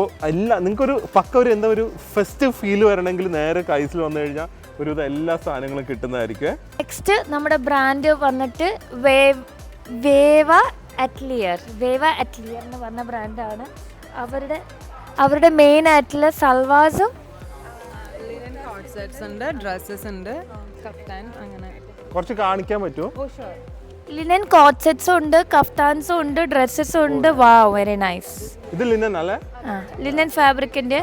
നിങ്ങൾക്കൊരു പക്ക ഒരു എന്താ ഒരു ഫെസ്റ്റീവ് ഫീൽ വരണമെങ്കിൽ നേരെ കൈസിൽ വന്നു കഴിഞ്ഞാൽ ഒരു എല്ലാ സാധനങ്ങളും കിട്ടുന്നതായിരിക്കും. നെക്സ്റ്റ് നമ്മുടെ ബ്രാൻഡ് വന്നിട്ട് വേവ അറ്റ്ലിയർ എന്ന് പറഞ്ഞ ബ്രാൻഡാണ്. അവരുടെ മെയിൻ ആയിട്ടുള്ള സൽവാസും ഡ്രസ്സസ് ഉണ്ട്, കഫ്താൻ, അങ്ങനെ കുറച്ച് കാണിക്കാൻ പറ്റുമോ? ലിനൻ കോട്ട് സെറ്റ്സും ഉണ്ട്, കഫ്താൻസും ഉണ്ട്, ഡ്രസ്സസും ഉണ്ട്. വാവ്, വെരി നൈസ്. ഇത് ലിനൻ അല്ലേ? ലിനൻ ഫാബ്രിക്കിന്റെ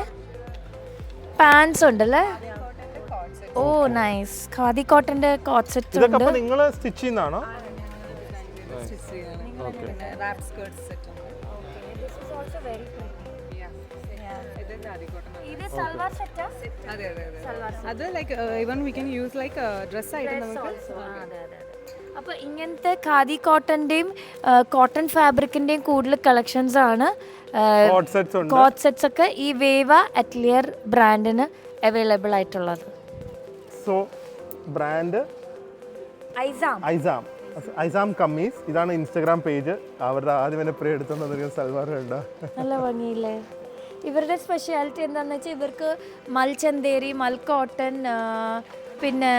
പാൻസ് ഉണ്ടല്ലേ? ഓ നൈസ്. ഖാദി കോട്ടന്റെ കോട്ട് സെറ്റ്സ് ഉണ്ട്. ഇതൊക്കെ നിങ്ങൾ സ്റ്റിച്ച് ചെയ്യുന്നതാണോ? അത് like even we can use like dress ആയിട്ട് നമുക്ക്. അപ്പോൾ ഇങ്ങനത്തെ ഖാദി കോട്ടന്റെയും കോട്ടൺ ഫാബ്രിക്കിന്റെയും കൂടുതൽ കളക്ഷൻസ് ആണ്. കോട്ട് സെറ്റ്സ് ഒക്കെ ഈ വേവ അറ്റ്ലിയർ ബ്രാൻഡിന് അവൈലബിൾ ആയിട്ടുള്ളത്. So brand Aisam kameez. ഇതാണ് ഇൻസ്റ്റാഗ്രാം പേജ്. അവരുടെ ആദ്യം തന്നെ പ്രിയ എടുത്തുന്ന സൽവാർ ഉണ്ട്. നല്ല ഭംഗിയില്ലേ? ഇവരുടെ സ്പെഷ്യാലിറ്റി എന്താണെന്ന് വെച്ചാൽ ഇവർക്ക് മൽചന്തേരി, മൽക്കോട്ടൺ, പിന്നെ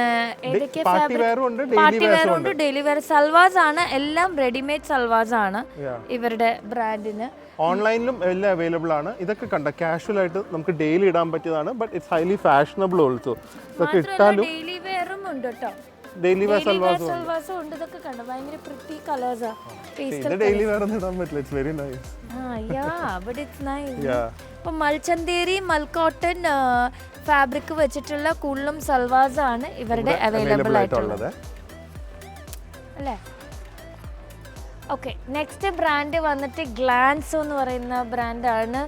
ഏതൊക്കെ പാർട്ടി വെയർ ഉണ്ട്, ഡെയിലി വെയർ സൽവാസ് ആണ്. എല്ലാം റെഡിമെയ്ഡ് സൽവാസ് ആണ് ഇവരുടെ ബ്രാൻഡിന്. ഓൺലൈനിലും എല്ലാം അവൈലബിൾ ആണ്. ഇതൊക്കെ കണ്ട കാഷ്വൽ ആയിട്ട് നമുക്ക് ഡെയിലി ഇടാൻ പറ്റിയതാണ്. But it's highly fashionable also. ഇതൊക്കെ ഇട്ടാലും ഡെയിലി വെയറും ഉണ്ട് കേട്ടോ. ഡെയിലി വെയർ സൽവാസും ഉണ്ട്. ഇതൊക്കെ കണ്ടോ, ഭയങ്കര പ്രിറ്റി കളേഴ്സാ. ഇത് ഡെയിലി വെയർ ഒന്നും ഇടാൻ പറ്റില്ല. It's very nice. But it's nice. അപ്പോൾ മൽചന്തേരി, മൽക്കോട്ടൺ ഫാബ്രിക് വെച്ചിട്ടുള്ള കൂടുതലും സൽവാസ് ആണ് ഇവരുടെ അവൈലബിൾ ആയിട്ടുള്ളത് അല്ലേ? ഓക്കെ. നെക്സ്റ്റ് ബ്രാൻഡ് വന്നിട്ട് ഗ്ലാൻസ് എന്ന് പറയുന്ന ബ്രാൻഡാണ്.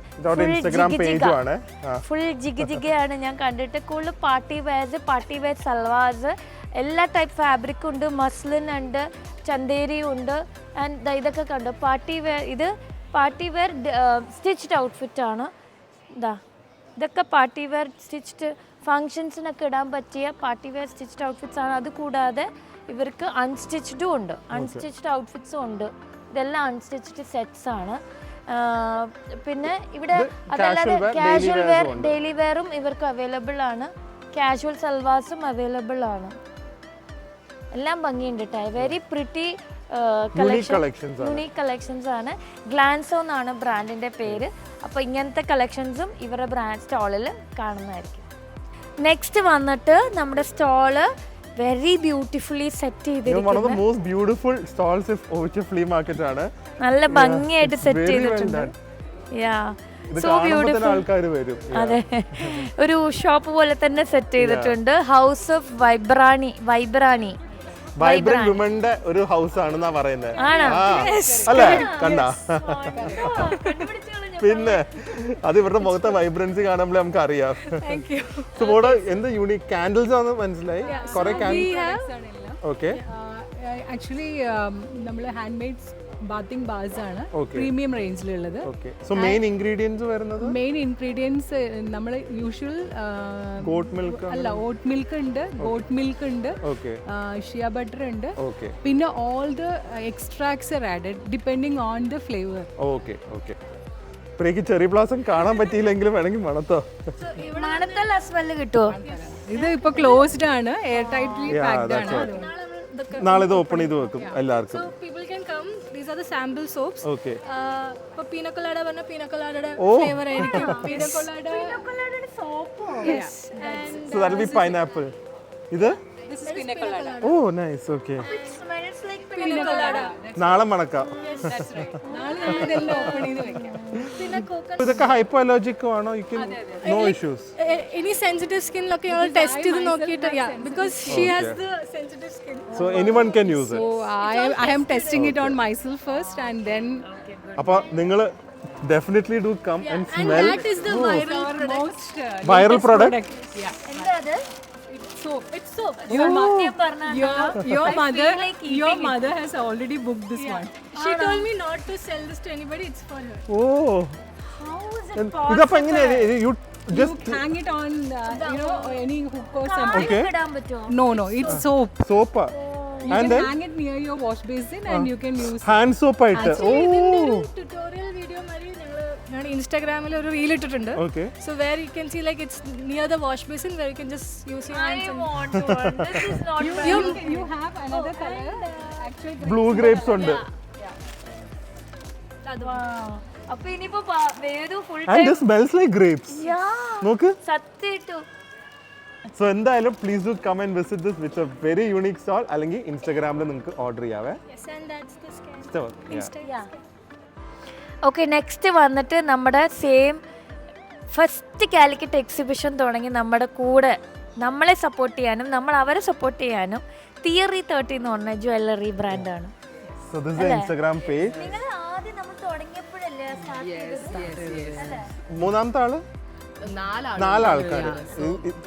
ഫുൾ ജിഗിജിഗയാണ് ഞാൻ കണ്ടിട്ട്. കൂടുതൽ പാർട്ടി വെയർ സൽവാസ്, എല്ലാ ടൈപ്പ് ഫാബ്രിക്കും ഉണ്ട്. മസ്ലിൻ ഉണ്ട്, ചന്തേരി ഉണ്ട്. ആൻഡ് ഇതൊക്കെ കണ്ടോ പാർട്ടി വെയർ. ഇത് പാർട്ടി വെയർ സ്റ്റിച്ച്ഡ് ഔട്ട്ഫിറ്റ് ആണ്. ഇതൊക്കെ പാർട്ടി വെയർ സ്റ്റിച്ച്ഡ് ഫങ്ഷൻസിനൊക്കെ ഇടാൻ പറ്റിയ പാർട്ടി വെയർ സ്റ്റിച്ച്ഡ് ഔട്ട്ഫിറ്റ്സ് ആണ്. അതുകൂടാതെ ഇവർക്ക് അൺസ്റ്റിച്ച്ഡും ഉണ്ട്, അൺസ്റ്റിച്ച്ഡ് ഔട്ട്ഫിറ്റ്സും ഉണ്ട്. ഇതെല്ലാം അൺസ്റ്റിച്ച്ഡ് സെറ്റ്സ് ആണ്. പിന്നെ ഇവിടെ അതല്ലാതെ കാഷ്വൽ വെയർ, ഡെയിലി വെയറും ഇവർക്ക് അവൈലബിൾ ആണ്. കാഷ്വൽ സൽവാസും അവൈലബിൾ ആണ്. എല്ലാം ഭംഗിയുണ്ട് കേട്ടോ. വെരി പ്രിറ്റി യുണീക് കളക്ഷൻസ് ആണ്. ഗ്ലാൻസോ എന്നാണ് ബ്രാൻഡിന്റെ പേര്. അപ്പോൾ ഇങ്ങനത്തെ കളക്ഷൻസും ഇവരുടെ ബ്രാൻഡ് സ്റ്റാളിൽ കാണുന്നതായിരിക്കും. നെക്സ്റ്റ് വന്നിട്ട് നമ്മുടെ സ്റ്റാള് വെരി ബ്യൂട്ടിഫുള്ളി സെറ്റ് ചെയ്തിരിക്കുന്നത്. നല്ല ഭംഗിയായിട്ട് സെറ്റ് ചെയ്തിട്ടുണ്ട്. So beautiful. അതെ, ഒരു ഷോപ്പ് പോലെ തന്നെ സെറ്റ് ചെയ്തിട്ടുണ്ട്. ഹൗസ് ഓഫ് വൈബ്രാണി വൈബ്രന്റ് വുമന്റെ ഒരു ഹൗസ് ആണെന്നാ പറയുന്നത് അല്ലേ? കണ്ട പിന്നെ അത് ഇവരുടെ മുഖത്തെ വൈബ്രൻസി കാണുമ്പോൾ നമുക്ക് അറിയാം. എന്ത് യൂണിക് കാൻഡിൽസ് ആണ് മനസ്സിലായി. കുറെ ഓക്കെ. ആക്ച്വലി നമ്മൾ ഹാൻഡ് മെയ്ഡ് ബാത്തിങ് ബാർസ് ആണ് പ്രീമിയം റേഞ്ചിലുള്ളത്. സോ മെയിൻ ഇൻഗ്രീഡിയൻസ് വരുന്നത് മെയിൻ ഇൻഗ്രീഡിയൻസ് നമ്മൾ യൂഷ്വൽ ഗോട്ട് മിൽക്ക് അല്ല, ഓട്ട് മിൽക്ക് ഉണ്ട്, ഗോട്ട് മിൽക്ക് ഉണ്ട്, ഷിയ ബട്ടർ ഉണ്ട്. പിന്നെ all the extracts are added depending on the flavour. Okay okay. ഇപ്പഴേക്ക് ചെറി ബ്ലോസം കാണാൻ പറ്റിയില്ലെങ്കിലും വേണമെങ്കിൽ മണത്തോ. മണത്തല്ല സ്മെല്ല് കിട്ടുമോ? ഇത് ഇപ്പൊ ക്ലോസ്ഡ് ആണ്, എയർ ടൈറ്റ്ലി പാക്ഡ് ആണ്. നാളെ ഇത് ഓപ്പൺ ചെയ്ത് വെക്കും എല്ലാവർക്കും. People can come. These are the sample soaps. Okay. ഇപ്പോ പീന കൊളാഡ പറഞ്ഞ പീന കൊളാഡയുടെ ഫ്ലേവർ ആയിരിക്കും. പീന കൊളാഡയുടെ soap. Yes. So that will be pineapple. ഇത് This is pina colada. Oh nice. Okay. It smells like pina colada. നാളെ മണക്കാം. നാളെ നമ്മൾ ഇതെല്ലാം ഓപ്പൺ ചെയ്ത് വെക്കാം. പിന്നെ കോക്കനട്ട് ഇതൊക്കെ ഹൈപ്പോ അലർജിക് ആണോ? No issues. എനി സെൻസിറ്റീവ് സ്കിന്നിലൊക്കെ ഞങ്ങൾ ടെസ്റ്റ് ചെയ്ത് നോക്കിയിട്ട് because she has the sensitive skin. So anyone can use it. So I am testing it on myself first and then അപ്പോൾ നിങ്ങൾ definitely do come and smell That is the viral product. most viral product. എന്താ അത്? It's soap. It's soap. Your mother has already booked this one. She told me not to sell this to anybody. It's for her. Oh How is it ഇതപ്പോൾ എങ്ങനെയാ you You just hang it on any hook or something. okay ഇടാൻ പറ്റുമോ? No, it's soap. soap You and can then hang it near your wash basin and you can use. hand soap ആയിട്ട്. ഓ tutorial video മാതിരി ഞങ്ങൾ ഇൻസ്റ്റാഗ്രാമിൽ ഒരു reel ഇട്ടിട്ടുണ്ട്. okay So where you can see like it's near the wash basin where you can just use your hands and want to one. This is not bad. You have another color. Actually, blue grapes ഉണ്ട്. Wow. അപ്പൊ ഇനിയിപ്പോ വേദു full and it smells like grapes. നോക്ക്. സത്യമായിട്ടു so എന്തായാലും please do come and visit this with a very unique stall. അല്ലെങ്കിൽ ഇൻസ്റ്റാഗ്രാമിൽ നിങ്ങൾക്ക് ഓർഡർ ചെയ്യാവേ. yes and that's the scan. Okay next വന്നിട്ട് നമ്മുടെ സെയിം ഫസ്റ്റ് കാലിക്കറ്റ് എക്സിബിഷൻ തുടങ്ങി നമ്മുടെ കൂടെ നമ്മളെ സപ്പോർട്ട് ചെയ്യാനും നമ്മൾ അവരെ സപ്പോർട്ട് ചെയ്യാനും തിയറി 30 എന്ന് പറഞ്ഞ ജ്വല്ലറി ബ്രാൻഡാണ്. So this is Instagram page. നിങ്ങൾ ആദ്യം നമ്മൾ തുടങ്ങിയപ്പോഴല്ലേ സ്റ്റാർട്ട് ചെയ്തത്? മൂന്നാമത്തെ ആള് 4 ആൾക്കാർ.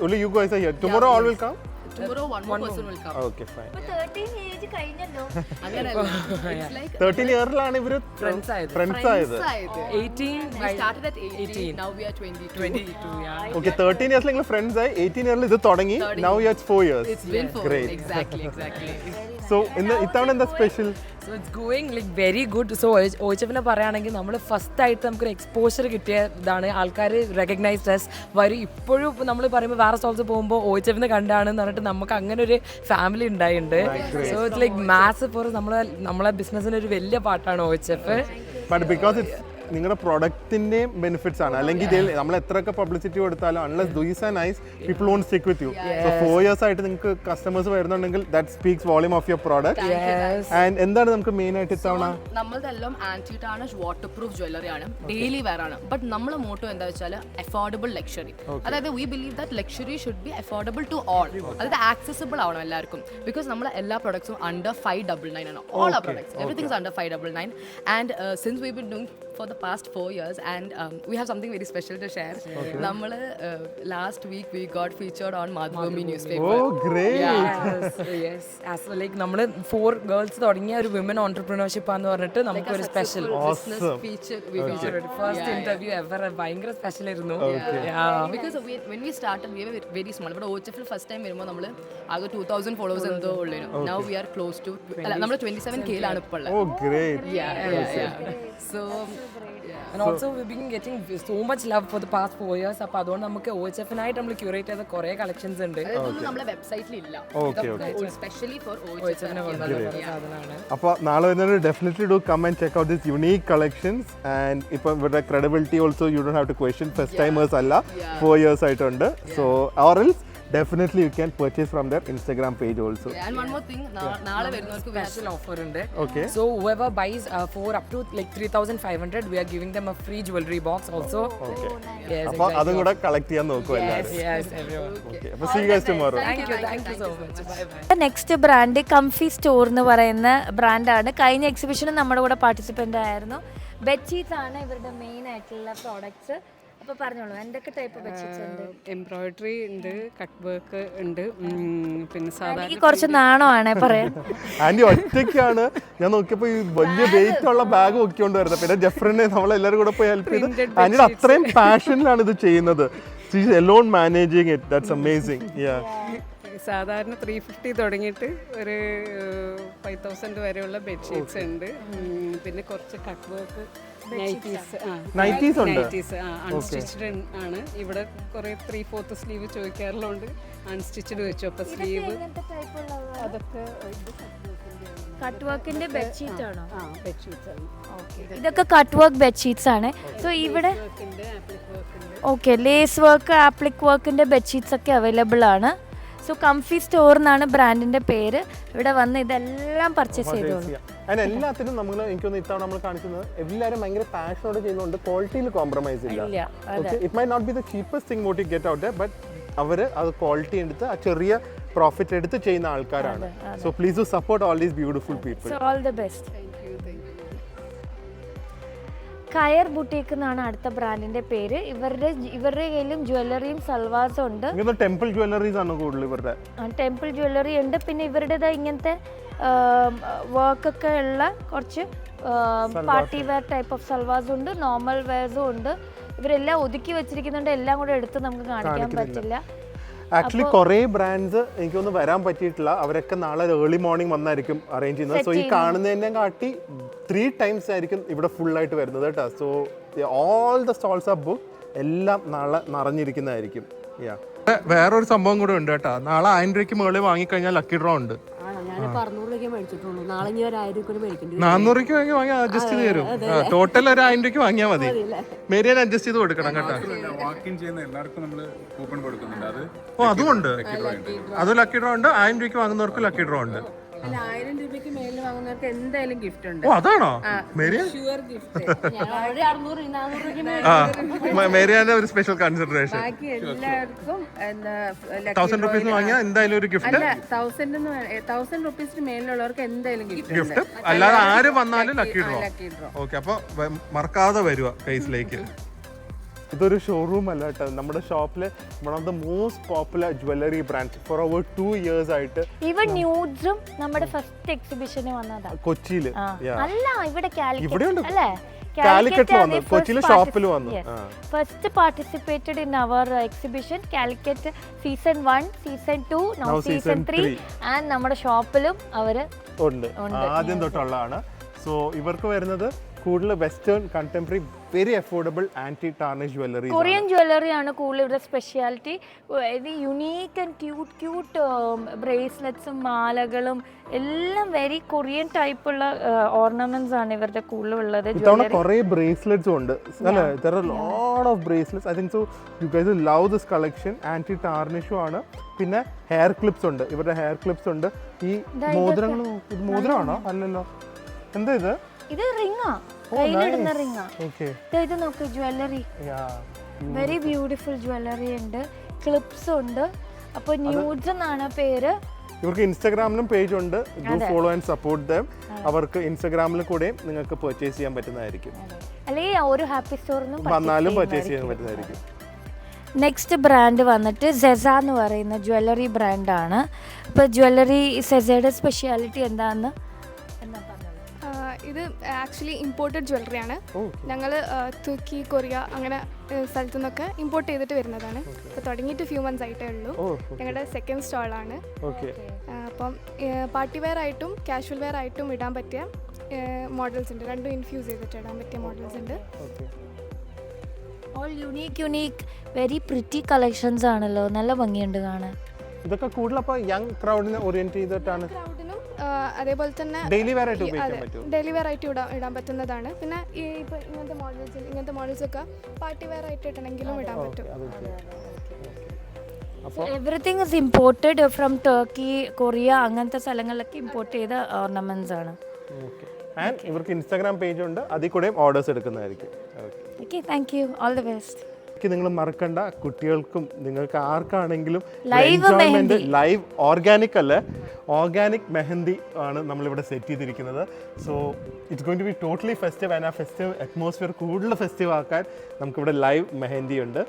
only you guys are here. Tomorrow all will come. Tomorrow one more person will come. Okay, fine. ഇപ്പൊ 13 ഏജ് കഴിഞ്ഞല്ലോ. It's like 13 ഇയറിലാണ് ഇവര് ഫ്രണ്ട്സ് ആയത്. 18. We started at 18. Now we are 22. Yeah. Okay, 13 ഇയർസിൽ നിങ്ങൾ ഫ്രണ്ട്സ് ആയി. 18 ഇയറിൽ ഇത് തുടങ്ങി. Now you are 4 years. It's been 4. Great. Exactly. So ഇത്തവണ എന്താ special? So it's going like very good. So OHFനെ പറയുകയാണെങ്കിൽ നമ്മൾ ഫസ്റ്റ് ആയിട്ട് നമുക്കൊരു എക്സ്പോഷർ കിട്ടിയ ഇതാണ്. ആൾക്കാർ റെക്കഗ്നൈസ്ഡ് അസ് വരും. ഇപ്പോഴും നമ്മൾ പറയുമ്പോൾ വേറെ സ്റ്റോൾസ് പോകുമ്പോൾ OHFനെ കണ്ടാണെന്ന് പറഞ്ഞിട്ട് നമുക്ക് അങ്ങനെ ഒരു ഫാമിലി ഉണ്ടായിട്ടുണ്ട്. So it's like mass for നമ്മളെ ബിസിനസ്സിന് ഒരു വലിയ പാർട്ടാണ് OHF. ബട്ട് ബിക്കോസ് ഇറ്റ്സ് നിങ്ങളുടെ പ്രൊഡക്റ്റിന്റെയും ബെനിഫിറ്റ്സ് ആണ്. അല്ലെങ്കിൽ ഇതിൽ നമ്മൾ എത്രയൊക്കെ പബ്ലിസിറ്റി കൊടുത്താലും unless these are nice people won't stick with you. So 4 years ആയിട്ട് നിങ്ങൾക്ക് കസ്റ്റമേഴ്സ് വരുന്നുണ്ടെങ്കിൽ that speaks volume of your product. And എന്താണ് നമുക്ക് മെയിൻ ആയിട്ട് ഇത്തവണ? നമ്മളതെല്ലാം anti tarnish water proof jewellery ആണ്, ഡെയിലി വെയർ ആണ്. ബട്ട് നമ്മളെ മോട്ടോ എന്താ വെച്ചാൽ അഫോർഡബിൾ ലക്ഷറി. അതായത് we believe that luxury should be affordable to all. അതായത് ആക്സസിബിൾ ആവണം എല്ലാവർക്കും. ബിക്കോസ് നമ്മളെ എല്ലാ പ്രൊഡക്ട്സും അണ്ടർ 599 ആണ്. ഓൾ ആ products everything is under 599. And since we been doing for the past 4 years and we have something very special to share. Nammal last week we got featured on Madhubhumi newspaper. Oh great. Yes as well like നമ്മൾ 4 girls തുടങ്ങിയ ഒരു women entrepreneurship ആന്ന് പറഞ്ഞിട്ട് നമുക്ക് ഒരു special business feature we featured. First interview ever ഭയങ്കര special ആയിരുന്നു. Because when we started we were very small. But OHF first time വരുമ്പോൾ നമ്മൾ ആകെ 2000 followers എന്തോ ഉള്ളൂ. Now we are close to നമ്മൾ 27K ലാണ് ഇപ്പോൾ ഉള്ളത്. Oh great. Yeah. So and also we've been getting so much love for the past 4 years. അപ്പോൾ അതുകൊണ്ട് നമുക്ക് OHFനായിട്ട് നമ്മൾ ക്യൂറേറ്റ് ചെയ്ത കുറേ കളക്ഷൻസ് ഉണ്ട്. അതൊന്നും നമ്മുടെ വെബ്സൈറ്റിൽ ഇല്ല. സ്പെഷ്യലി ഫോർ OHFനെ കൊണ്ടുള്ള സാധനമാണ്. അപ്പോൾ നാളെ വരുന്നത് definitely do come and check out this unique collections. And ഇപ്പം ഇവരുടെ credibility also you don't have to question. First timers അല്ല, 4 years ആയിട്ടുണ്ട്. So or else definitely you can purchase from their Instagram page also. Yeah, and one more thing, naale varunavurku special offer undu. Okay. So whoever buys for up to like 3500 we are giving them a free jewelry box also. Okay. Yes. appo adum kuda collect cheyan nokku ellarum. Yes everyone. Okay. appo see you guys tomorrow. Thank you so much. Bye bye. Next brand comfy store എന്ന് പറയുന്ന ബ്രാൻഡാണ്. കഴിഞ്ഞ എക്സിബിഷനും നമ്മുടെ കൂടെ participant ആയിരുന്നു. Bedsheets ആണ് ഇവരുടെ main ആയിട്ടുള്ള പ്രോഡക്ട്സ്. അപ്പോൾ പറഞ്ഞോളൂ എന്തൊക്കെ ടൈപ്പ് ബെഡ്ഷീറ്റ്സ് ഉണ്ട്? എംബ്രോയിഡറി ഉണ്ട്, കട്ട് വർക്ക് ഉണ്ട്, പിന്നെ സാധാരണ എനിക്ക് കുറച്ച് നാണമാണ് പറയാൻ. ആൻറ്റി ഒറ്റയ്ക്കാണ്. ഞാൻ നോക്കിയപ്പോൾ ഈ വലിയ വെയിറ്റ് ഉള്ള ബാഗ് നോക്കിക്കൊണ്ട് വരുന്നത്. പിന്നെ ജെഫ്രിനെ നമ്മളെല്ലാവരും കൂടെ പോയി ഹെൽപ്പ് ചെയ്ത് ആൻറ്റിയുടെ അത്രയും പാഷനിലാണ് ഇത് ചെയ്യുന്നത്. She is alone managing it. That's amazing. Yeah സാധാരണ 350 തുടങ്ങിയിട്ട് ഒരു 5000 വരെയുള്ള ബെഡ്ഷീറ്റ്സ് ഉണ്ട്. പിന്നെ കുറച്ച് കട്ട് വർക്ക് നൈറ്റീസ് ഉണ്ട്. അൺസ്റ്റിച്ച്ഡ് ആണ്. ഇവിടെ കുറെ 3/4 സ്ലീവ് ചോദിക്കാറുള്ളതുകൊണ്ട് അൺസ്റ്റിച്ച്ഡ് വെച്ചു. അപ്പൊ സ്ലീവ് അതൊക്കെ കട്ട് വർക്കിന്റെ ബെഡ്ഷീറ്റ് ആണോ? ബെഡ്ഷീറ്റ്സ് ആണ്. ഇതൊക്കെ കട്ട് വർക്ക് ബെഡ്ഷീറ്റ്സ് ആണ്. സോ ഇവിടെ ഓക്കെ ലേസ് വർക്ക്, ആപ്ലിക് വർക്കിന്റെ ബെഡ്ഷീറ്റ്സ് ഒക്കെ അവൈലബിൾ ആണ്. സോ കംഫി സ്റ്റോർ എന്നാണ് ബ്രാൻഡിന്റെ പേര്. ഇവിടെ വന്ന് ഇതെല്ലാം പർച്ചേസ് ചെയ്തോളൂ. അതിന് എല്ലാത്തിനും നമ്മൾ എനിക്കൊന്ന് ഇത്തവണ നമ്മൾ കാണിക്കുന്നത് എല്ലാവരും ഭയങ്കര പാഷനോട് ചെയ്യുന്നുണ്ട്, ക്വാളിറ്റിയിൽ കോംപ്രമൈസ് ഇല്ല. It may not be the cheapest thing what you get out but അവർ അത് ക്വാളിറ്റി എടുത്ത് ആ ചെറിയ പ്രോഫിറ്റ് എടുത്ത് ചെയ്യുന്ന ആൾക്കാരാണ്. So please do support all these beautiful people. All the best. Coir boutique എന്നാണ് അടുത്ത ബ്രാൻഡിന്റെ പേര്. ഇവരുടെ കയ്യിലും ജ്വല്ലറിയും സൽവാസും ഉണ്ട്. ടെമ്പിൾ ജ്വല്ലറീസ് ആണ് കൂടുതൽ ഇവരുടെ. ടെമ്പിൾ ജ്വല്ലറി ഉണ്ട്. പിന്നെ ഇവരുടേത് ഇങ്ങനത്തെ വർക്കൊക്കെ ഉള്ള കുറച്ച് പാർട്ടി വെയർ ടൈപ്പ് ഓഫ് സൽവാസും ഉണ്ട്, നോർമൽ വെയർസും ഉണ്ട്. ഇവരെല്ലാം ഒതുക്കി വെച്ചിരിക്കുന്നുണ്ട്, എല്ലാം കൂടെ എടുത്ത് നമുക്ക് കാണിക്കാൻ പറ്റില്ല. ആക്ച്വലി കുറേ ബ്രാൻഡ്സ് എനിക്കൊന്ന് വരാൻ പറ്റിയിട്ടില്ല. അവരൊക്കെ നാളെ ഏർലി മോർണിംഗ് വന്നായിരിക്കും അറേഞ്ച് ചെയ്യുന്നത്. സോ ഈ കാണുന്നതിനെ കാട്ടി 3 times ആയിരിക്കും ഇവിടെ ഫുൾ ആയിട്ട് വരുന്നത് കേട്ടോ. So all the stalls are book, എല്ലാം നാളെ നിറഞ്ഞിരിക്കുന്നതായിരിക്കും. വേറൊരു സംഭവം കൂടെ ഉണ്ട് കേട്ടോ. നാളെ 1000 രൂപയ്ക്ക് മുകളിൽ വാങ്ങിക്കഴിഞ്ഞാൽ ലക്കി ഡ്രോ ഉണ്ട്. 400 രൂപയ്ക്ക് വാങ്ങി അഡ്ജസ്റ്റ് ചെയ്ത് തരും. ടോട്ടൽ ഒരു 1000 രൂപയ്ക്ക് വാങ്ങിയാൽ മതി. മേരിയാൻ അഡ്ജസ്റ്റ് ചെയ്ത് കൊടുക്കണം കേട്ടോ. ഓ അതുകൊണ്ട് അത് ലക്കി ഡ്രോ ഉണ്ട്. 1000 രൂപയ്ക്ക് വാങ്ങുന്നവർക്ക് ലക്കി ഡ്രോ ഉണ്ട്. 1000 രൂപയ്ക്ക് മേലിൽ വാങ്ങുന്നവർക്ക് എന്തായാലും ഗിഫ്റ്റ് ഉണ്ട്. ഓ അതാണോ മേരിയാൻ? മേരിയാന്റെ ഒരു സ്പെഷ്യൽ കൺസിഡറേഷൻ. ബാക്കി എല്ലാവർക്കും 1000 രൂപീസ് വാങ്ങിയാൽ എന്തായാലും ഒരു ഗിഫ്റ്റ്. 1000 രൂപീസിന് മേലിലുള്ളവർക്ക് എന്തായാലും ഗിഫ്റ്റ്. അല്ലാതെ ആര് വന്നാലും ലക്കി ഡ്രോ. ഓക്കെ, അപ്പൊ മറക്കാതെ വരുക ഫേസിലേക്ക്. ഇതൊരു ഷോറൂം അല്ല കേട്ടോ. നമ്മുടെ ഷോപ്പിലെ one of the most popular jewellery brand for over 2 years ആയിട്ട്. ഈവൻ ന്യൂഡ്സും നമ്മുടെ ഫസ്റ്റ് എക്സിബിഷന് വന്നതാ കൊച്ചിയില്. അല്ല, ഇവിടെ ഇവിടെയുണ്ട്. അല്ലേ? കാലിക്കറ്റ് വന്നു, കൊച്ചിയിലെ ഷോപ്പിൽ വന്നു. First participated in our exhibition Calicut season 1, season 2, now season 3 and നമ്മുടെ ഷോപ്പിലും അവര് ഉണ്ട്, ആദ്യം തൊട്ടുള്ളതാണ്. സോ ഇവർക്ക് വരുന്നത് കൂടുതൽ western contemporary very affordable anti tarnish jewellery, Korean jewellery ആണ് കൂടുതൽ ഇവരുടെ സ്പെഷ്യാലിറ്റി. ഇത് യുണീക്ക് ആൻഡ് ക്യൂട്ട് ബ്രേസ്ലെറ്റ്സും മാലകളും എല്ലാം വെരി കൊറിയൻ ടൈപ്പുള്ള ഓർണമെന്റ്സ് ആണ് ഇവരുടെ കൂടുതൽ ഉള്ളത്. കുറേ ബ്രേസ്ലെറ്റ്സും ഉണ്ട് അല്ലേ? there are a lot of bracelets. I think so you guys will love this collection. Anti ടാർണിഷും ആണ്. പിന്നെ ഹെയർ ക്ലിപ്സ് ഉണ്ട്, ഇവരുടെ ഹെയർ ക്ലിപ്സ് ഉണ്ട്. ഈ മോതിരങ്ങൾ, മോതിരമാണോ? അല്ലല്ലോ, എന്താ ഇത്? ഇത് റിങ്ങാ, കയ്യിലിടുന്ന റിങ്ങാ. ഇത് നോക്ക്, ജ്വല്ലറി, വെരി ബ്യൂട്ടിഫുൾ ജ്വല്ലറി ഉണ്ട്, ക്ലിപ്സ് ഉണ്ട്. അപ്പൊ ന്യൂഡ്സ് എന്നാണ് പേര്. ഇവർക്ക് ഇൻസ്റ്റാഗ്രാമിലും പേജ് ഉണ്ട്. Do follow and support them. അവർക്ക് ഇൻസ്റ്റാഗ്രാമിൽ കൂടെ നിങ്ങൾക്ക് പർച്ചേസ് ചെയ്യാൻ പറ്റുന്നതായിരിക്കും, അല്ലെങ്കിൽ ഒരു ഹാപ്പി സ്റ്റോറിനും വന്നാലും പർച്ചേസ് ചെയ്യാൻ പറ്റുന്നതായിരിക്കും. നെക്സ്റ്റ് ബ്രാൻഡ് വന്നിട്ട് സെസ എന്ന് പറയുന്ന ജ്വല്ലറി ബ്രാൻഡാണ്. ഇപ്പോൾ ജ്വല്ലറി സെസയുടെ സ്പെഷ്യാലിറ്റി എന്താണെന്ന് ഇത് ആക്ച്വലി ഇമ്പോർട്ടഡ് ജ്വല്ലറി ആണ്. ഞങ്ങൾ തുർക്കി, കൊറിയ അങ്ങനെ സ്ഥലത്തു നിന്നൊക്കെ ഇമ്പോർട്ട് ചെയ്തിട്ട് വരുന്നതാണ്. ഇപ്പോൾ തുടങ്ങിയിട്ട് ഫ്യൂ മന്ത്സ് ആയിട്ടേ ഉള്ളൂ. ഞങ്ങളുടെ സെക്കൻഡ് സ്റ്റോളാണ്. അപ്പം പാർട്ടി വെയർ ആയിട്ടും കാഷ്വൽ വെയർ ആയിട്ടും ഇടാൻ പറ്റിയ മോഡൽസ് ഉണ്ട്. രണ്ടും ഇൻഫ്യൂസ് ചെയ്തിട്ട് ഇടാൻ പറ്റിയ മോഡൽസ് ഉണ്ട്. All unique very pretty collections ആണല്ലോ, നല്ല ഭംഗിയുണ്ട് കാണാൻ. ഇതൊക്കെ കൂടുതൽ അപ്പോൾ യങ് ക്രൗഡിനെ ഓറിയന്റ് ചെയ്തിട്ടാണ്. അതേപോലെ തന്നെ ഡെയിലി വെയർ ആയിട്ട് ഉപയോഗിക്കാൻ പറ്റും. ഡെയിലി വെയർ ആയിട്ട് ഇടാൻ പറ്റുന്നതാണ്. പിന്നെ ഈ ഇപ്പോൾ ഇങ്ങനത്തെ മോഡൽസ് ഒക്കെ പാർട്ടി വെയർ ആയിട്ട് ഇടണമെങ്കിലും ഇടാൻ പറ്റും. Everything is imported from Turkey, Korea അങ്ങനത്തെ സ്ഥലങ്ങളിലൊക്കെ ഇമ്പോർട്ട് ചെയ്ത ഓർണമെന്റ്സ് ആണ്. ആൻഡ് ഇവർക്ക് ഇൻസ്റ്റാഗ്രാം പേജ് ഉണ്ട്, അതിൽ കൂടെ ഓർഡേഴ്സ് എടുക്കുന്നതായിരിക്കും. Okay, thank you, all the best. നിങ്ങൾ മറക്കണ്ട, കുട്ടികൾക്കും നിങ്ങൾക്ക് ആർക്കാണെങ്കിലും എൻജോയ്മെന്റ് ലൈവ് ഓർഗാനിക് അല്ലേ, ഓർഗാനിക് മെഹന്തി ആണ് നമ്മളിവിടെ സെറ്റ് ചെയ്തിരിക്കുന്നത്. So it's going to be totally festive. And ആ ഫെസ്റ്റീവ് അറ്റ്മോസ്ഫിയർ കൂടുതൽ ഫെസ്റ്റീവ് ആക്കാൻ നമുക്കിവിടെ ലൈവ് മെഹന്തി ഉണ്ട്.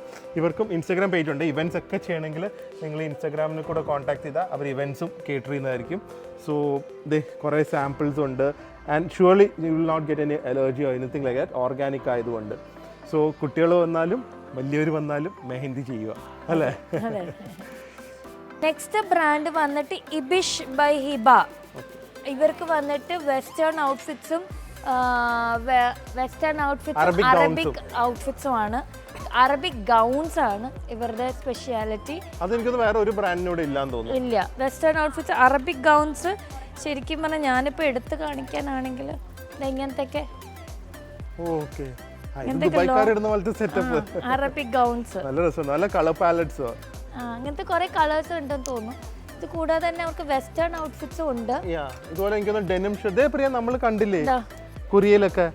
ഇവർക്കും ഇൻസ്റ്റാഗ്രാം പേജ് ഉണ്ട്. ഇവൻറ്റ്സ് ഒക്കെ ചെയ്യണമെങ്കിൽ നിങ്ങൾ ഇൻസ്റ്റാഗ്രാമിൽ കൂടെ കോൺടാക്ട് ചെയ്താൽ അവർ ഇവൻറ്റ്സും കേറ്റർ ചെയ്യുന്നതായിരിക്കും. സോ കുറേ സാമ്പിൾസ് ഉണ്ട്. And surely you will not get any allergy or anything like that, organic ആയതുകൊണ്ട്. സോ കുട്ടികൾ വന്നാലും വലിയവർ വന്നാലും മെഹന്തി ചെയ്യുക അല്ലേ. നെക്സ്റ്റ് ബ്രാൻഡ് വന്നിട്ട് ഇബിഷ് ബൈ ഹിബ. ഇവർക്ക് വന്നിട്ട് വെസ്റ്റേൺ ഔട്ട്ഫിറ്റ്സും അറബിക് ഔട്ട്ഫിറ്റ്സും ആണ്. അറബിക് ഗൗൺസ് ആണ് ഇവരുടെ സ്പെഷ്യാലിറ്റി. അതെനിക്ക് വേറെ ഒരു ബ്രാൻഡിനോട് ഇല്ലാന്ന് തോന്നുന്നു. ഇല്ല, വെസ്റ്റേൺ ഔട്ട്ഫിറ്റ്സ്, അറബിക് ഗൗൺസ്. ശരിക്കും പറഞ്ഞാൽ ഞാനിപ്പോൾ എടുത്ത് കാണിക്കാനാണെങ്കിൽ ഇങ്ങനത്തെ അറബിക് ഗൗൺസ് നല്ല രസമുണ്ട്, നല്ല കളർ പാലറ്റ്സ്. അങ്ങനത്തെ കുറെ കളേഴ്സ് ഉണ്ടെന്ന് തോന്നുന്നു. ഇത് കൂടാതെ തന്നെ അവർക്ക് വെസ്റ്റേൺ ഔട്ട്ഫിറ്റ്സും ഉണ്ട്. ഇതുപോലെ എനിക്കൊന്ന് ഡെനിം ഷർട്ട് പ്രിയ നമ്മൾ കണ്ടില്ലേ കൊറിയയിലൊക്കെ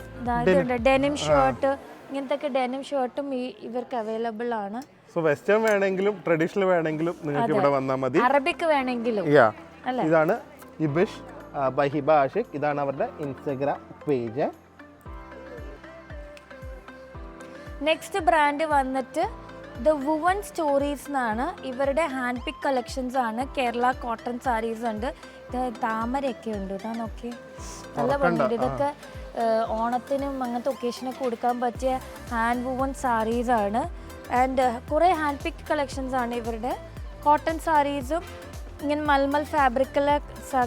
ഡെനിം ഷർട്ട്, ഇങ്ങനത്തെ ഡെനിം ഷർട്ടും ഇവർക്ക് അവൈലബിൾ ആണ്. സോ വെസ്റ്റേൺ വേണമെങ്കിലും ട്രഡീഷണൽ വേണമെങ്കിലും നിങ്ങൾക്ക് ഇവിടെ വന്നാൽ മതി. അറബിക് വേണമെങ്കിലും. ഇതാണ് ഇബിഷ് ബൈ ഹിബ ആഷിഖ്. ഇതാണ് അവരുടെ ഇൻസ്റ്റഗ്രാം പേജ്. നെക്സ്റ്റ് ബ്രാൻഡ് വന്നിട്ട് ദ വുവൺ സ്റ്റോറീസ് എന്നാണ്. ഇവരുടെ ഹാൻഡ് പിക്ക് കളക്ഷൻസ് ആണ്. കേരള കോട്ടൺ സാരീസ് ഉണ്ട്. ഇത് താമരയൊക്കെ ഉണ്ട്. ഇതാ നോക്കി, നല്ല ഭംഗിയുണ്ട്. ഇതൊക്കെ ഓണത്തിനും അങ്ങനത്തെ ഒക്കേഷനൊക്കെ കൊടുക്കാൻ പറ്റിയ ഹാൻഡ് വുവൺ സാരീസ് ആണ്. ആൻഡ് കുറേ ഹാൻഡ് പിക്ക് കളക്ഷൻസ് ആണ് ഇവരുടെ. കോട്ടൺ സാരീസും ഇങ്ങനെ മൽമൽ ഫാബ്രിക്കിലെ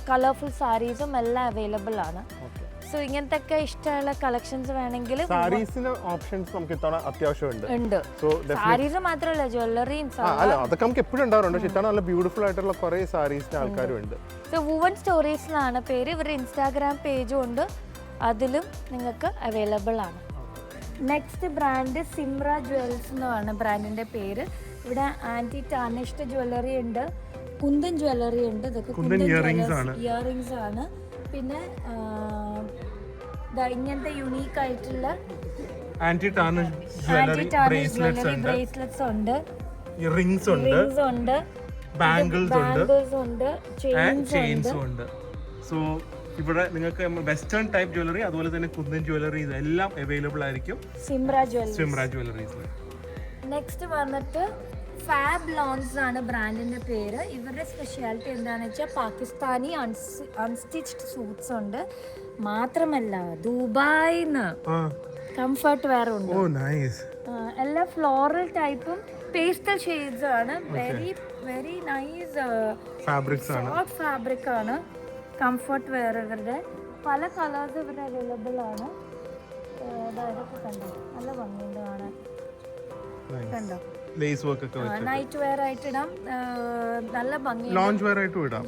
കളർഫുൾ സാരീസും എല്ലാം അവൈലബിൾ ആണ്. സോ ഇങ്ങനത്തെ ഒക്കെ ഇഷ്ടമുള്ള കളക്ഷൻസ് വേണമെങ്കിൽ ഓപ്ഷൻസ് നമുക്ക് ഇത്തവണ അത്യാവശ്യമുണ്ട്. സാരീസ് മാത്രമല്ല, ജ്വല്ലറിയും അതൊക്കെ നമുക്ക് എപ്പോഴും ഉണ്ടാവാറുണ്ട്. പക്ഷേ ഇത്തവണ നല്ല ബ്യൂട്ടിഫുൾ ആയിട്ടുള്ള കുറേ സാരീസിന് ആൾക്കാരും ഉണ്ട്. സോ വുവൺ സ്റ്റോറീസ് എന്നാണ് പേര്. ഇവരുടെ ഇൻസ്റ്റാഗ്രാം പേജും ഉണ്ട്, അതിലും നിങ്ങൾക്ക് അവൈലബിൾ ആണ്. നെക്സ്റ്റ് ബ്രാൻഡ് സിമ്ര ജ്വൽസ് എന്നാണ് ബ്രാൻഡിന്റെ പേര്. ഇവിടെ ആന്റി ടാർണിഷ്ഡ് ജ്വല്ലറി ഉണ്ട്, കുന്തൻ ജ്വല്ലറി ഉണ്ട്. ഇതൊക്കെ കുന്തൻ ഇയറിംഗ്സ് ആണ്. പിന്നെ ഇങ്ങനത്തെ യുണീക്ക് ആയിട്ടുള്ള ആന്റി ടാർണിഷ്ഡ് ജ്വല്ലറി ബ്രേസ്ലെറ്റ്സ് ഉണ്ട്, റിംഗ്സ് ഉണ്ട്, ബാംഗിൾസ് ഉണ്ട്, ചെയിൻസ് ഉണ്ട്. സോ ഇവിടെ നിങ്ങൾക്ക് വെസ്റ്റേൺ ടൈപ്പ് ജ്വല്ലറി അതുപോലെ തന്നെ കുന്തൻ ജ്വല്ലറീസ് എല്ലാം അവൈലബിൾ ആയിരിക്കും സിമ്ര ജ്വല്ലറീസ്. നെക്സ്റ്റ് വന്നിട്ട് ഫാബ് ലോൺസ് ആണ് ബ്രാൻഡിന്റെ പേര്. ഇവരുടെ സ്പെഷ്യാലിറ്റി എന്താണെന്ന് വെച്ചാൽ പാകിസ്ഥാനി അൺസ്റ്റിച്ച്ഡ് സൂട്ട്സ് ഉണ്ട്. മാത്രമല്ല ദുബായിന്ന് കംഫർട്ട് വെയർ ഉണ്ട്. എല്ലാ ഫ്ലോറൽ ടൈപ്പും പേസ്റ്റൽ ഷെയ്ഡ്സ് ആണ്. വെരി നൈസ് സോഫ്റ്റ് ഫാബ്രിക് ആണ്. കംഫർട്ട് വെയർ ഇവരുടെ പല കളേഴ്സ് ഇവരുടെ അവൈലബിൾ ആണ്. ഇതൊക്കെ കണ്ടോ, നല്ല ഭംഗിയുണ്ട് കാണാൻ. കണ്ടോ, നൈറ്റ് വെയർ ആയിട്ട് ഇടാം, നല്ല ഭംഗിയാണ്. ലോഞ്ച് വെയർ ആയിട്ട് ഇടാം.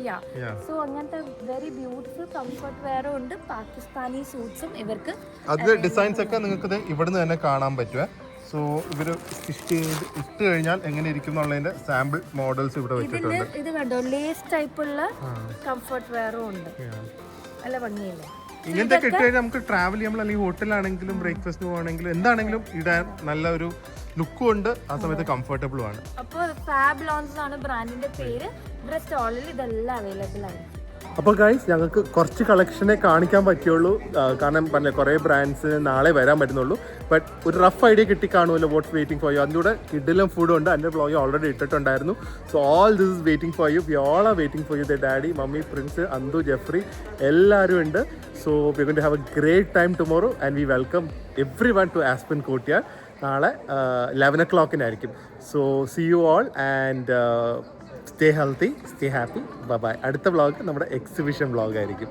സോ അങ്ങനത്തെ വെരി ബ്യൂട്ടിഫുൾ കംഫർട്ട് വെയറും ഉണ്ട്. പാകിസ്ഥാനി സൂട്ട്സും ഇവർക്ക് അത് ഡിസൈൻസ് ഒക്കെ നിങ്ങൾക്ക് ഇവിടുന്ന് തന്നെ കാണാൻ പറ്റുക. സോ ഇവര് ഇട്ട് കഴിഞ്ഞാൽ എങ്ങനെ ഇരിക്കും എന്നുള്ളതിന്റെ സാമ്പിൾ മോഡൽസ് ഇവിടെ വെച്ചിട്ടുണ്ട്. ഇത് കണ്ടോ, ലേസ് ടൈപ്പുള്ള കംഫർട്ട് വെയറും ഉണ്ട്, നല്ല ഭംഗിയല്ലേ. ഇങ്ങനത്തെ ഇട്ട് കഴിഞ്ഞാൽ നമുക്ക് ട്രാവൽ ചെയ്യുമ്പോൾ അല്ലെങ്കിൽ ഹോട്ടലാണെങ്കിലും ബ്രേക്ക്ഫാസ്റ്റ് പോവാണെങ്കിലും എന്താണെങ്കിലും ഇടാൻ നല്ല ഒരു ലുക്കും ഉണ്ട്, ആ സമയത്ത് കംഫർട്ടബിളും ആണ്. അപ്പോൾ ഫാബ് ലോൺസ് ആണ് ബ്രാൻഡിന്റെ പേര്. ഇവിടെ സ്റ്റാളിൽ ഇതെല്ലാം അവൈലബിൾ ആണ്. അപ്പോൾ ഗൈസ് ഞങ്ങൾക്ക് കുറച്ച് കളക്ഷനെ കാണിക്കാൻ പറ്റുള്ളൂ, കാരണം പറഞ്ഞ കുറേ ബ്രാൻഡ്സിന് നാളെ വരാൻ പറ്റുന്നുള്ളൂ. ബട്ട് ഒരു റഫ് ഐഡിയ കിട്ടി കാണുമല്ലോ വാട്ട്സ് വെയിറ്റിംഗ് ഫോർ യു. അതിൻ്റെ കൂടെ കിഡിലും ഫുഡും ഉണ്ട്. എൻ്റെ ബ്ലോഗ് ഓൾറെഡി ഇട്ടിട്ടുണ്ടായിരുന്നു. So all this is waiting for you. We all are waiting for you. The daddy, mummy, Prince, Anthu, Jeffrey എല്ലാവരും ഉണ്ട്. So we going to have a great time tomorrow and we welcome every one to Aspen courtyard. നാളെ 11 o'clock-നായിരിക്കും. So see you all and stay healthy, stay happy. Bye bye. അടുത്ത vlog നമ്മുടെ exhibition vlog ആയിരിക്കും.